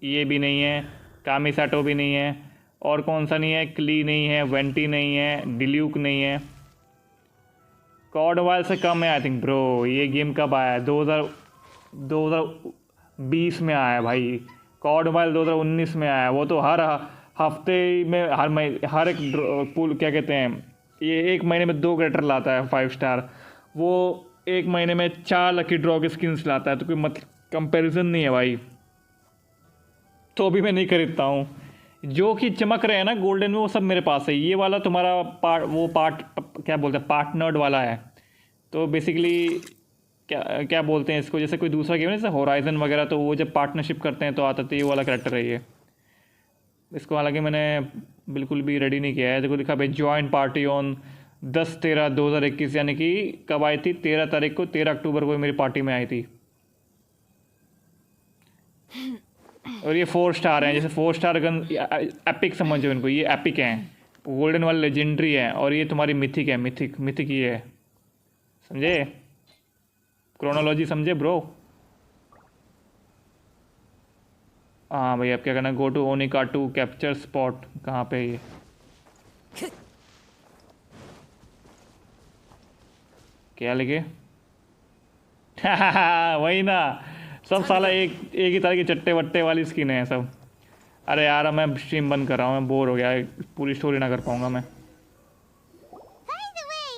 ये भी नहीं है, कामिसाटो भी नहीं है, और कौन सा नहीं है, क्ली नहीं है, वेंटी नहीं है, डिल्यूक नहीं है। कॉर्डवाइल से कम है आई थिंक ब्रो। ये गेम कब आया है? 2020 में आया है भाई। कॉर्डवाइल 2019 में आया है। वो तो हर हफ्ते में, हर एक पुल क्या कहते हैं, ये एक महीने में 2 कैरेक्टर लाता है 5 स्टार। वो एक महीने में 4 लकी ड्रॉ की स्किन्स लाता है, तो कोई कंपैरिजन नहीं है भाई। तो भी मैं नहीं खरीदता हूँ। जो कि चमक रहे हैं ना गोल्डन में, वो सब मेरे पास है। ये वाला तुम्हारा पार्ट क्या बोलते हैं, पार्टनर्ड वाला है। तो बेसिकली क्या बोलते हैं इसको, जैसे कोई दूसरा गेम है जैसे होराइजन वगैरह, तो वो जब पार्टनरशिप करते हैं तो आता तो ये वाला कैरेक्टर है ये। इसको हालांकि मैंने बिल्कुल भी रेडी नहीं किया है। देखो लिखा भाई जॉइंट पार्टी ऑन 10/13/2021, यानी कि कब आई थी, 13 तारीख को, 13 अक्टूबर को मेरी पार्टी में आई थी। और ये 4 स्टार हैं, जैसे 4 स्टार गन एपिक समझो इनको, ये एपिक हैं, गोल्डन वाले लेजेंडरी है, और ये तुम्हारी मिथिक है, मिथिक ये है, समझे? क्रोनोलॉजी समझे ब्रो? हाँ भाई, अब क्या करना, गो टू ओनिका टू कैप्चर स्पॉट, कहाँ पे ये? क्या लिखे? वही ना, सब साला एक ही तरह की चट्टे वट्टे वाली स्किन है सब। अरे यार मैं स्ट्रीम बंद कर रहा हूँ, मैं बोर हो गया, पूरी स्टोरी ना कर पाऊंगा मैं। By the way,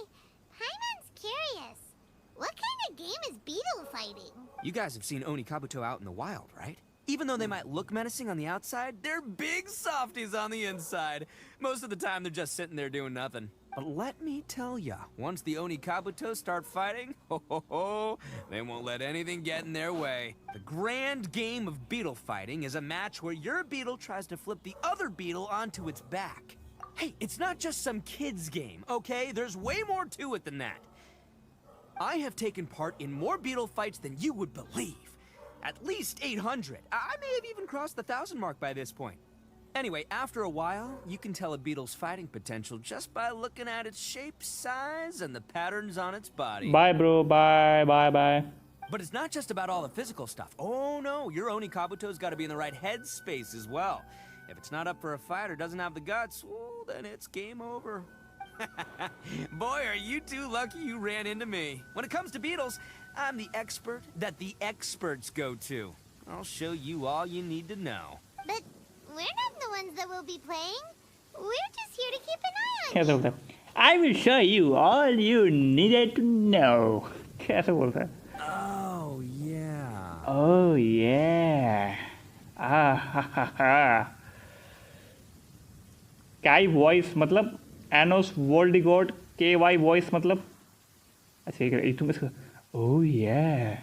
Paimon's curious. What kind of game is beetle fighting? You guys have seen Oni Kabuto out in the wild, right? Even though they might look menacing on the outside, they're big softies on the inside. Most of the time, they're just sitting there doing nothing. But let me tell ya, once the Oni Kabuto start fighting, they won't let anything get in their way. The grand game of beetle fighting is a match where your beetle tries to flip the other beetle onto its back. Hey, it's not just some kid's game, okay? There's way more to it than that. I have taken part in more beetle fights than you would believe. At least 800. I may have even crossed the 1,000 mark by this point. Anyway, after a while, you can tell a beetle's fighting potential just by looking at its shape, size, and the patterns on its body. Bye, bro. Bye. But it's not just about all the physical stuff. Oh no, your Oni Kabuto's got to be in the right headspace as well. If it's not up for a fight or doesn't have the guts, well, then it's game over. Boy, are you two lucky you ran into me. When it comes to beetles, I'm the expert that the experts go to. I'll show you all you need to know. But we're not the ones that will be playing. We're just here to keep an eye on कैसे बोलता है? I will show you all you needed to know. कैसे बोलता है? Oh, yeah. Oh, yeah. Ah, ha, ha, ha. Kai voice मतलब Anos Voldigod KY voice मतलब अच्छा ये तुम इसका oh yeah.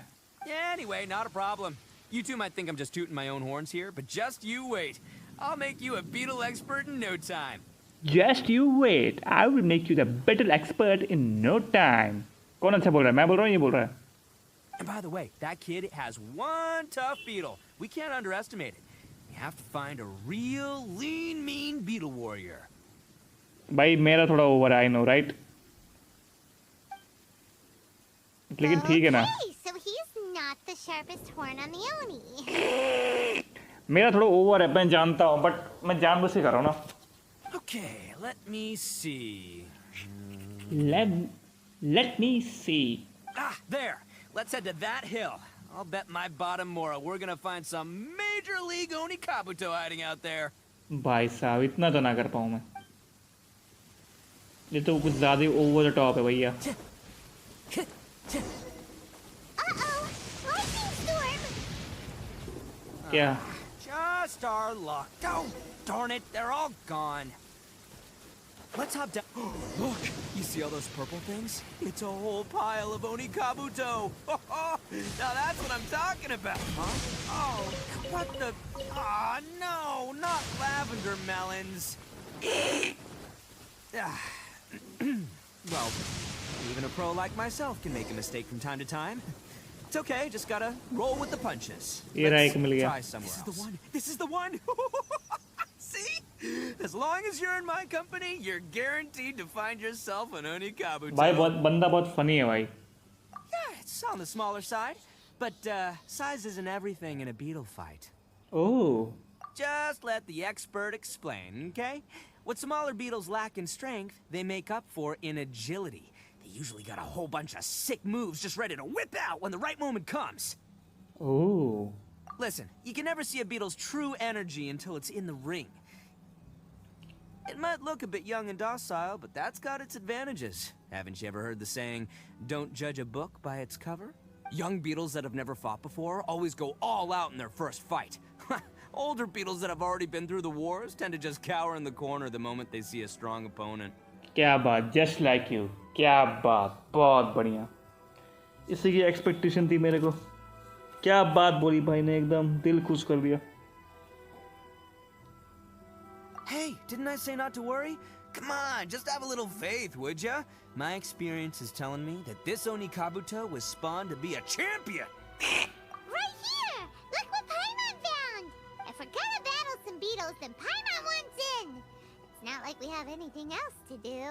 Yeah, anyway, not a problem. You two might think I'm just tooting my own horns here, but just you wait. I'll make you a beetle expert in no time. Just you wait. I will make you the beetle expert in no time. कौन अच्छा बोल रहा है? मैं बोल रहा हूँ, ये बोल रहा है. And by the way, that kid has one tough beetle. We can't underestimate it. We have to find a real lean, mean beetle warrior. भाई मेरा थोड़ा ओवर है, I know, right? लेकिन ठीक है ना. Okay, so he's not the sharpest horn on the Oni. मेरा थोड़ा ओवर है, मैं जानता हूँ, but मैं जानबूझ के कर रहा हूँ ना. Okay, let me see. Let me see. Ah, there. Let's head to that hill. I'll bet my bottom moral we're gonna find some major league Oni Kabuto hiding out there. भाई साहब इतना तो ना कर पाऊँ मैं. ये तो कुछ ज़्यादा ही ओवर द टॉप है भैया. Lightning storm. क्या? Just our luck. Oh, darn it, they're all gone. Let's hop down. Look, you see all those purple things? It's a whole pile of Oni Kabuto. Now that's what I'm talking about. Huh? Oh, what the? Ah, no, not lavender melons. Well, even a pro like myself can make a mistake from time to time. It's okay, just gotta roll with the punches. Let's try somewhere else. This is the one. See? As long as you're in my company, you're guaranteed to find yourself an Oni Kabuto. भाई बंदा बहुत funny है भाई. Yeah, it's on the smaller side, but size isn't everything in a beetle fight. Oh. Just let the expert explain, okay? What smaller beetles lack in strength, they make up for in agility. They usually got a whole bunch of sick moves just ready to whip out when the right moment comes. Oh. Listen, you can never see a beetle's true energy until it's in the ring. It might look a bit young and docile, but that's got its advantages. Haven't you ever heard the saying, don't judge a book by its cover? Young beetles that have never fought before always go all out in their first fight. Older beetles that have already been through the wars tend to just cower in the corner the moment they see a strong opponent. क्या बात, just like you. क्या बात, बहुत बढ़िया. इसी की expectation थी मेरे को. क्या बात बोली भाई ने, एकदम दिल खुश कर दिया. Hey, didn't I say not to worry? Come on, just have a little faith, would ya? My experience is telling me that this Oni Kabuto was spawned to be a champion. Right here! Look what Paimon like we have anything else to do.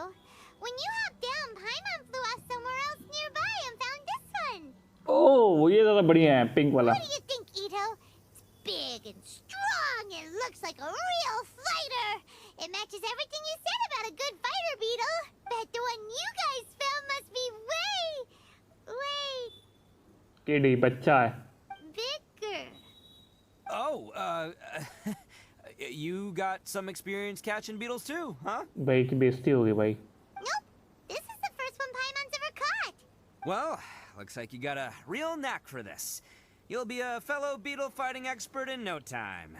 When you hopped down, Paimon flew off somewhere else nearby and found this one. Oh, ये ज़्यादा बढ़िया है, pink वाला. What do you think, Itto? It's big and strong and looks like a real fighter. It matches everything you said about a good fighter beetle. Bet the one you guys found must be किडी बच्चा है. bigger. Oh, you got some experience catching beetles too, huh? भाई की बेइज्जती होगी भाई. Nope. This is the first one Paimon's ever caught. Well, looks like you got a real knack for this. You'll be a fellow beetle fighting expert in no time.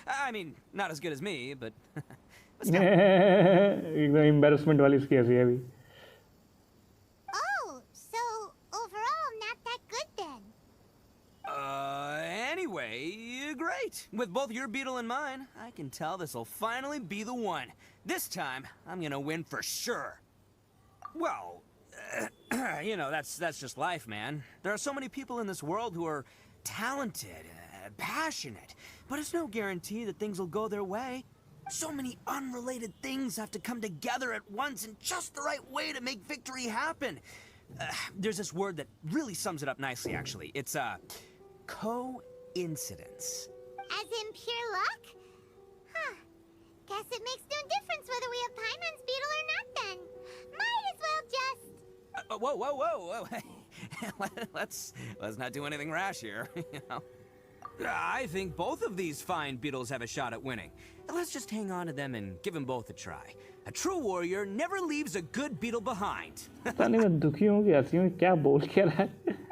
I mean, not as good as me, but... एकदम embarrassment वाली इसकी हंसी है अभी. Oh, so overall not that good then. Anyway, great. With both your beetle and mine, I can tell this'll finally be the one. This time, I'm gonna win for sure. Well, you know, that's just life, man. There are so many people in this world who are talented, passionate, but it's no guarantee that things will go their way. So many unrelated things have to come together at once in just the right way to make victory happen. There's this word that really sums it up nicely, actually. It's, coincidence. As in pure luck? Huh. Guess it makes no difference whether we have Paimon's beetle or not then. Might as well just... Whoa. Let's not do anything rash here, you know. I think both of these fine beetles have a shot at winning. Let's just hang on to them and give them both a try. A true warrior never leaves a good beetle behind.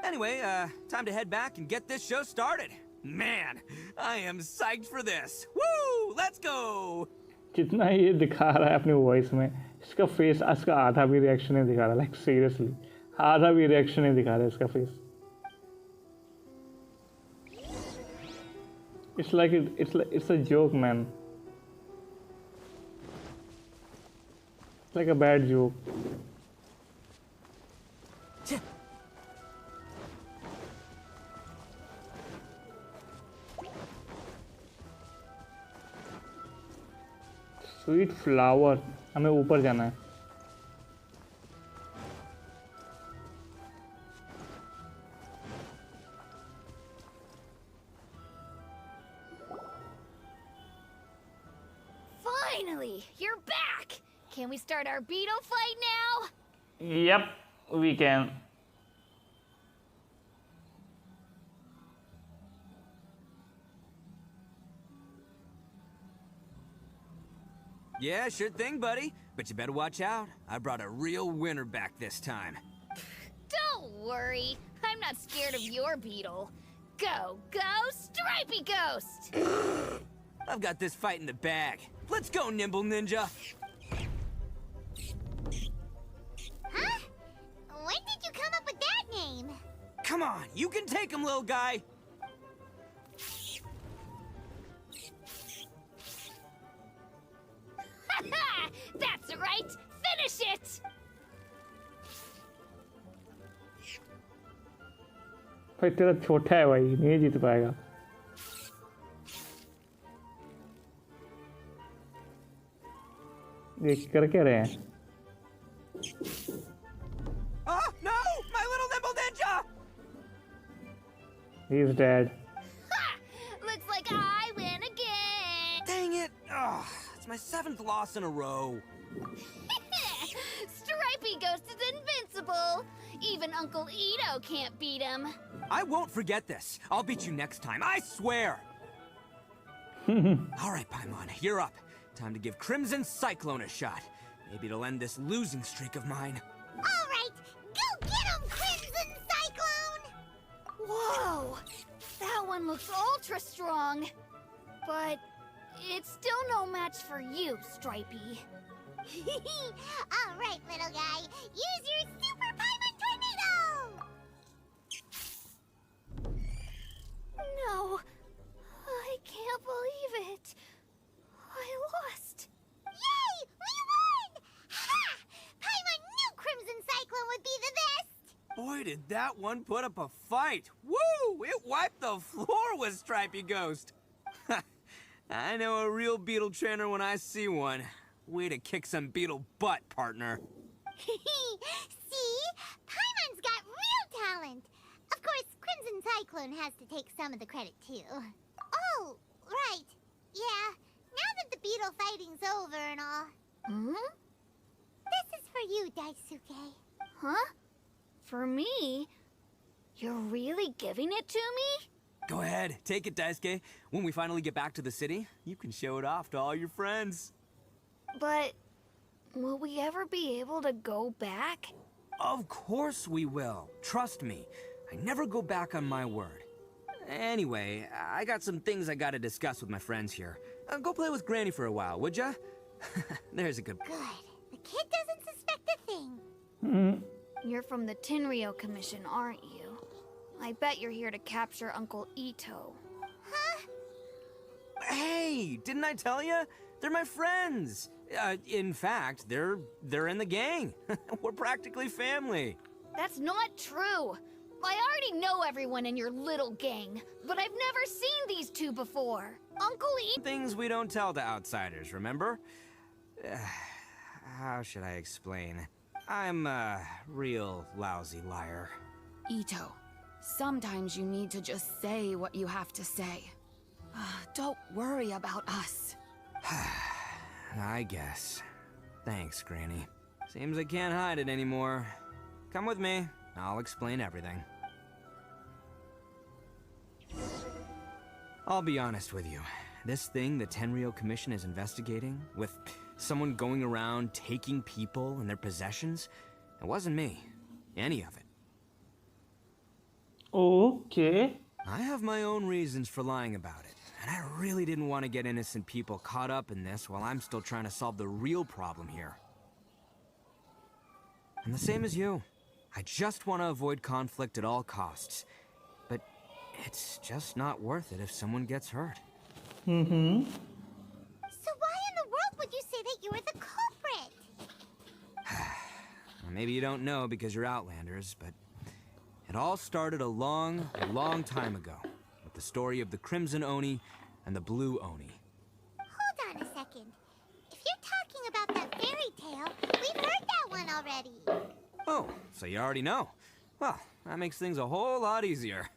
Anyway, time to head back and get this show started. Man, I am psyched for this. Woo! Let's go! जितना ये दिखा रहा है अपने voice में, इसका face, इसका आधा भी रिएक्शन नहीं दिखा रहा. लाइक सीरियसली आधा भी रिएक्शन नहीं दिखा रहा इसका face. It's a joke, man. It's like a bad joke. Sweet flower. हमें ऊपर जाना है. Finally, you're back. Can we start our beetle fight now? Yep, we can. Yeah, sure thing, buddy. But you better watch out. I brought a real winner back this time. Don't worry. I'm not scared of your beetle. Go, Stripey Ghost! I've got this fight in the bag. Let's go, Nimble Ninja! Huh? When did you come up with that name? Come on, you can take him, little guy! That's right! Finish it! भाई तेरा छोटा है भाई, नहीं जीत पाएगा. ये कर क्या रहे हैं? Oh no! My little Nimble Ninja! He's dead. Ha! Looks like I win again! Dang it! Oh, it's my 7th loss in a row. Stripey Ghost is invincible! Even Uncle Itto can't beat him. I won't forget this. I'll beat you next time, I swear! All right, Paimon, you're up. Time to give Crimson Cyclone a shot. Maybe it'll end this losing streak of mine. All right, go get him, Crimson Cyclone! Whoa! That one looks ultra strong. But it's still no match for you, Stripey. All right, little guy, use your Super Paimon Tornado! No, I can't believe it. I lost. Yay! We won! Ha! Paimon knew Crimson Cyclone would be the best! Boy, did that one put up a fight. Woo! It wiped the floor with Stripey Ghost. I know a real beetle trainer when I see one. Way to kick some beetle butt, partner. See? Paimon's got real talent. Of course, Crimson Cyclone has to take some of the credit, too. Oh, right. Yeah, now that the beetle fighting's over and all. Hmm? This is for you, Daisuke. Huh? For me? You're really giving it to me? Go ahead, take it, Daisuke. When we finally get back to the city, you can show it off to all your friends. But will we ever be able to go back? Of course we will. Trust me. I never go back on my word. Anyway, I got some things I gotta discuss with my friends here. Go play with Granny for a while, would ya? There's a good... Good. The kid doesn't suspect a thing. You're from the Tenryou Commission, aren't you? I bet you're here to capture Uncle Itto. Huh? Hey, didn't I tell ya? They're my friends. In fact, they're in the gang. We're practically family. That's not true. I already know everyone in your little gang, but I've never seen these two before. Uncle Itto... Things we don't tell to outsiders, remember? How should I explain? I'm a real lousy liar. Itto, sometimes you need to just say what you have to say. Don't worry about us. I guess. Thanks, Granny. Seems I can't hide it anymore. Come with me. I'll explain everything. I'll be honest with you. This thing the Tenryou Commission is investigating, with someone going around taking people and their possessions, it wasn't me. Any of it. Okay. I have my own reasons for lying about it, and I really didn't want to get innocent people caught up in this while I'm still trying to solve the real problem here. I'm the same as you. I just want to avoid conflict at all costs. But it's just not worth it if someone gets hurt. So why in the world would you say that you were the culprit? Well, maybe you don't know because you're Outlanders, but it all started a long time ago with the story of the Crimson Oni and the Blue Oni. Hold on a second. If you're talking about that fairy tale, we've heard that one already. Oh, so you already know. Well, that makes things a whole lot easier.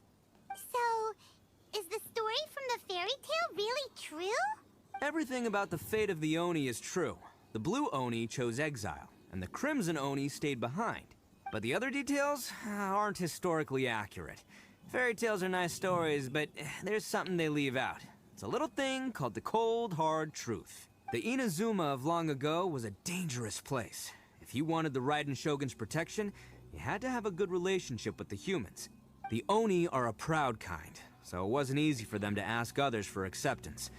So, is the story from the fairy tale really true? Everything about the fate of the Oni is true. The Blue Oni chose exile, and the Crimson Oni stayed behind. But the other details aren't historically accurate. Fairy tales are nice stories, but there's something they leave out. It's a little thing called the cold, hard truth. The Inazuma of long ago was a dangerous place. If you wanted the Raiden Shogun's protection, you had to have a good relationship with the humans. The Oni are a proud kind, so it wasn't easy for them to ask others for acceptance.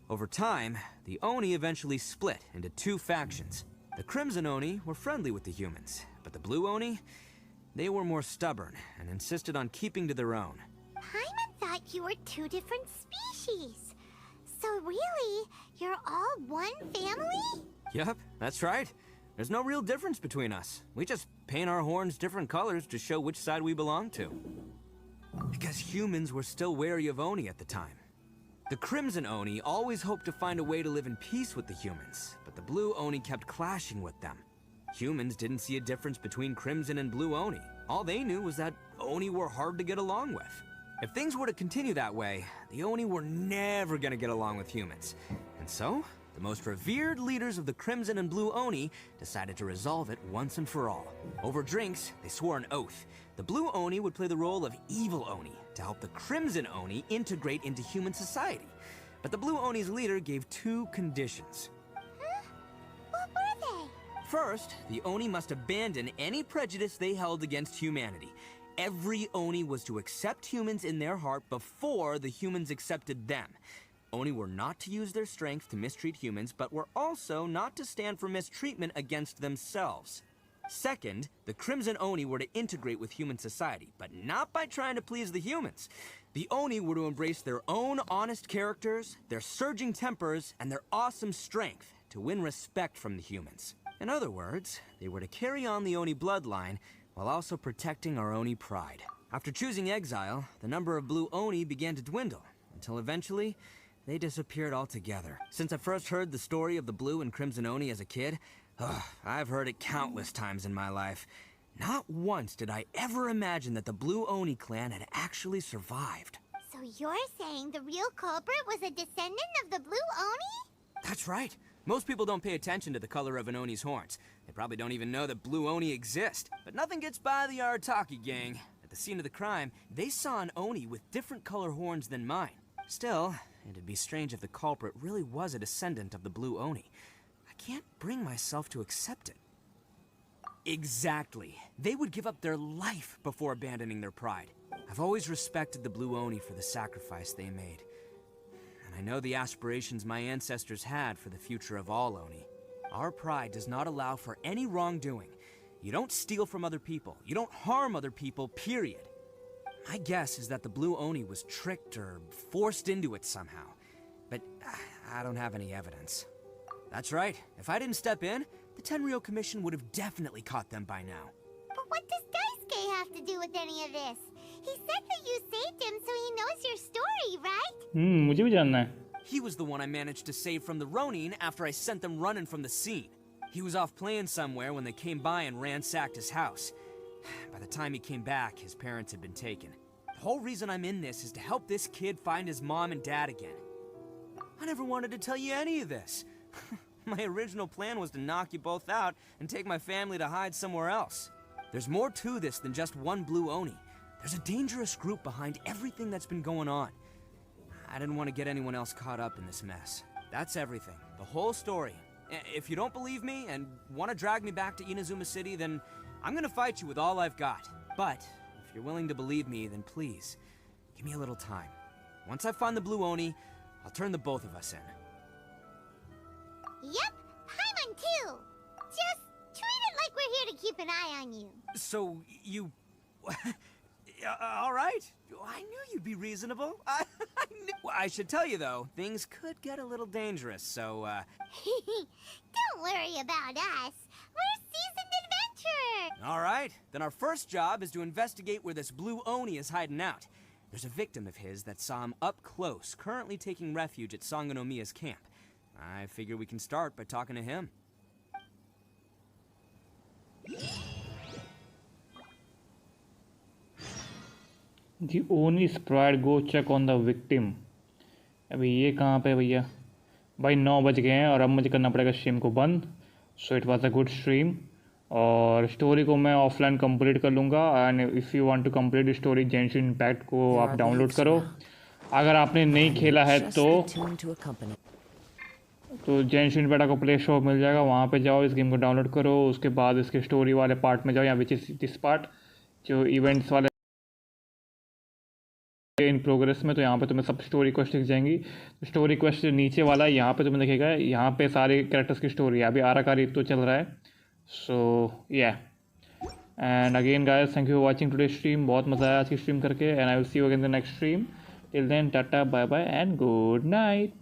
Over time, the Oni eventually split into two factions. The Crimson Oni were friendly with the humans, but the Blue Oni, they were more stubborn and insisted on keeping to their own. Paimon thought you were two different species. So really, you're all one family? Yep, that's right. There's no real difference between us. We just paint our horns different colors to show which side we belong to. Because humans were still wary of Oni at the time. The Crimson Oni always hoped to find a way to live in peace with the humans, but the Blue Oni kept clashing with them. Humans didn't see a difference between Crimson and Blue Oni. All they knew was that Oni were hard to get along with. If things were to continue that way, the Oni were never gonna get along with humans. And so, the most revered leaders of the Crimson and Blue Oni decided to resolve it once and for all. Over drinks, they swore an oath. The Blue Oni would play the role of evil Oni to help the Crimson Oni integrate into human society. But the Blue Oni's leader gave two conditions. Huh? What were they? First, the Oni must abandon any prejudice they held against humanity. Every Oni was to accept humans in their heart before the humans accepted them. Oni were not to use their strength to mistreat humans, but were also not to stand for mistreatment against themselves. Second, the Crimson Oni were to integrate with human society, but not by trying to please the humans. The Oni were to embrace their own honest characters, their surging tempers, and their awesome strength to win respect from the humans. In other words, they were to carry on the Oni bloodline while also protecting our Oni pride. After choosing exile, the number of Blue Oni began to dwindle, until eventually, They disappeared altogether. Since I first heard the story of the Blue and Crimson Oni as a kid, I've heard it countless times in my life. Not once did I ever imagine that the Blue Oni clan had actually survived. So you're saying the real culprit was a descendant of the Blue Oni? That's right. Most people don't pay attention to the color of an Oni's horns. They probably don't even know that Blue Oni exist. But nothing gets by the Arataki gang. At the scene of the crime, they saw an Oni with different color horns than mine. Still, it'd be strange if the culprit really was a descendant of the Blue Oni. I can't bring myself to accept it. Exactly. They would give up their life before abandoning their pride. I've always respected the Blue Oni for the sacrifice they made. And I know the aspirations my ancestors had for the future of all Oni. Our pride does not allow for any wrongdoing. You don't steal from other people. You don't harm other people, period. My guess is that the Blue Oni was tricked or forced into it somehow. But I don't have any evidence. That's right. If I didn't step in, the Tenryou Commission would have definitely caught them by now. But what does Daisuke have to do with any of this? He said that you saved him so he knows your story, right? मुझे भी जानना है. He was the one I managed to save from the Ronin after I sent them running from the scene. He was off playing somewhere when they came by and ransacked his house. By the time he came back, his parents had been taken. The whole reason I'm in this is to help this kid find his mom and dad again. I never wanted to tell you any of this. My original plan was to knock you both out and take my family to hide somewhere else. There's more to this than just one Blue Oni. There's a dangerous group behind everything that's been going on. I didn't want to get anyone else caught up in this mess. That's everything. The whole story. If you don't believe me and want to drag me back to Inazuma City, then I'm gonna fight you with all I've got. But if you're willing to believe me, then please, give me a little time. Once I find the Blue Oni, I'll turn the both of us in. Yep, Paimon too. Just treat it like we're here to keep an eye on you. So, you... all right. I knew you'd be reasonable. I should tell you, though, things could get a little dangerous, so, Don't worry about us. We're seasoned adventurers. All right. Then our first job is to investigate where this Blue Oni is hiding out. There's a victim of his that saw him up close, currently taking refuge at Sangonomiya's camp. I figure we can start by talking to him. The only sprite go check on the victim. अभी ये कहाँ पे भैया? भाई 9 बज गए हैं और अब मुझे करना पड़ेगा स्ट्रीम को बंद. So it was a good stream. और स्टोरी को मैं ऑफलाइन कंप्लीट कर लूँगा. And if you want to complete story Genshin Impact को आप डाउनलोड करो. अगर आपने नहीं खेला है तो जेंशिन इम्पैक्ट को प्ले स्टोर मिल जाएगा. वहाँ पे जाओ, इस गेम को डाउनलोड करो. उसके बाद इसके स्टोरी वाले पार्ट में जाओ, या विच इज दिस पार्ट जो इवेंट्स वाले इन प्रोग्रेस में. तो यहाँ पे तुम्हें सब स्टोरी क्वेस्ट दिख जाएंगी. स्टोरी क्वेस्ट नीचे वाला है, यहाँ पे तुम्हें दिखेगा. यहाँ पे सारे कैरेक्टर्स की स्टोरी है. अभी आराकारी तो चल रहा है. So yeah and again guys, thank you for watching today stream. बहुत मज़ा आया आज की स्ट्रीम करके. And I will see you again the next stream. Till then tata bye bye and good night.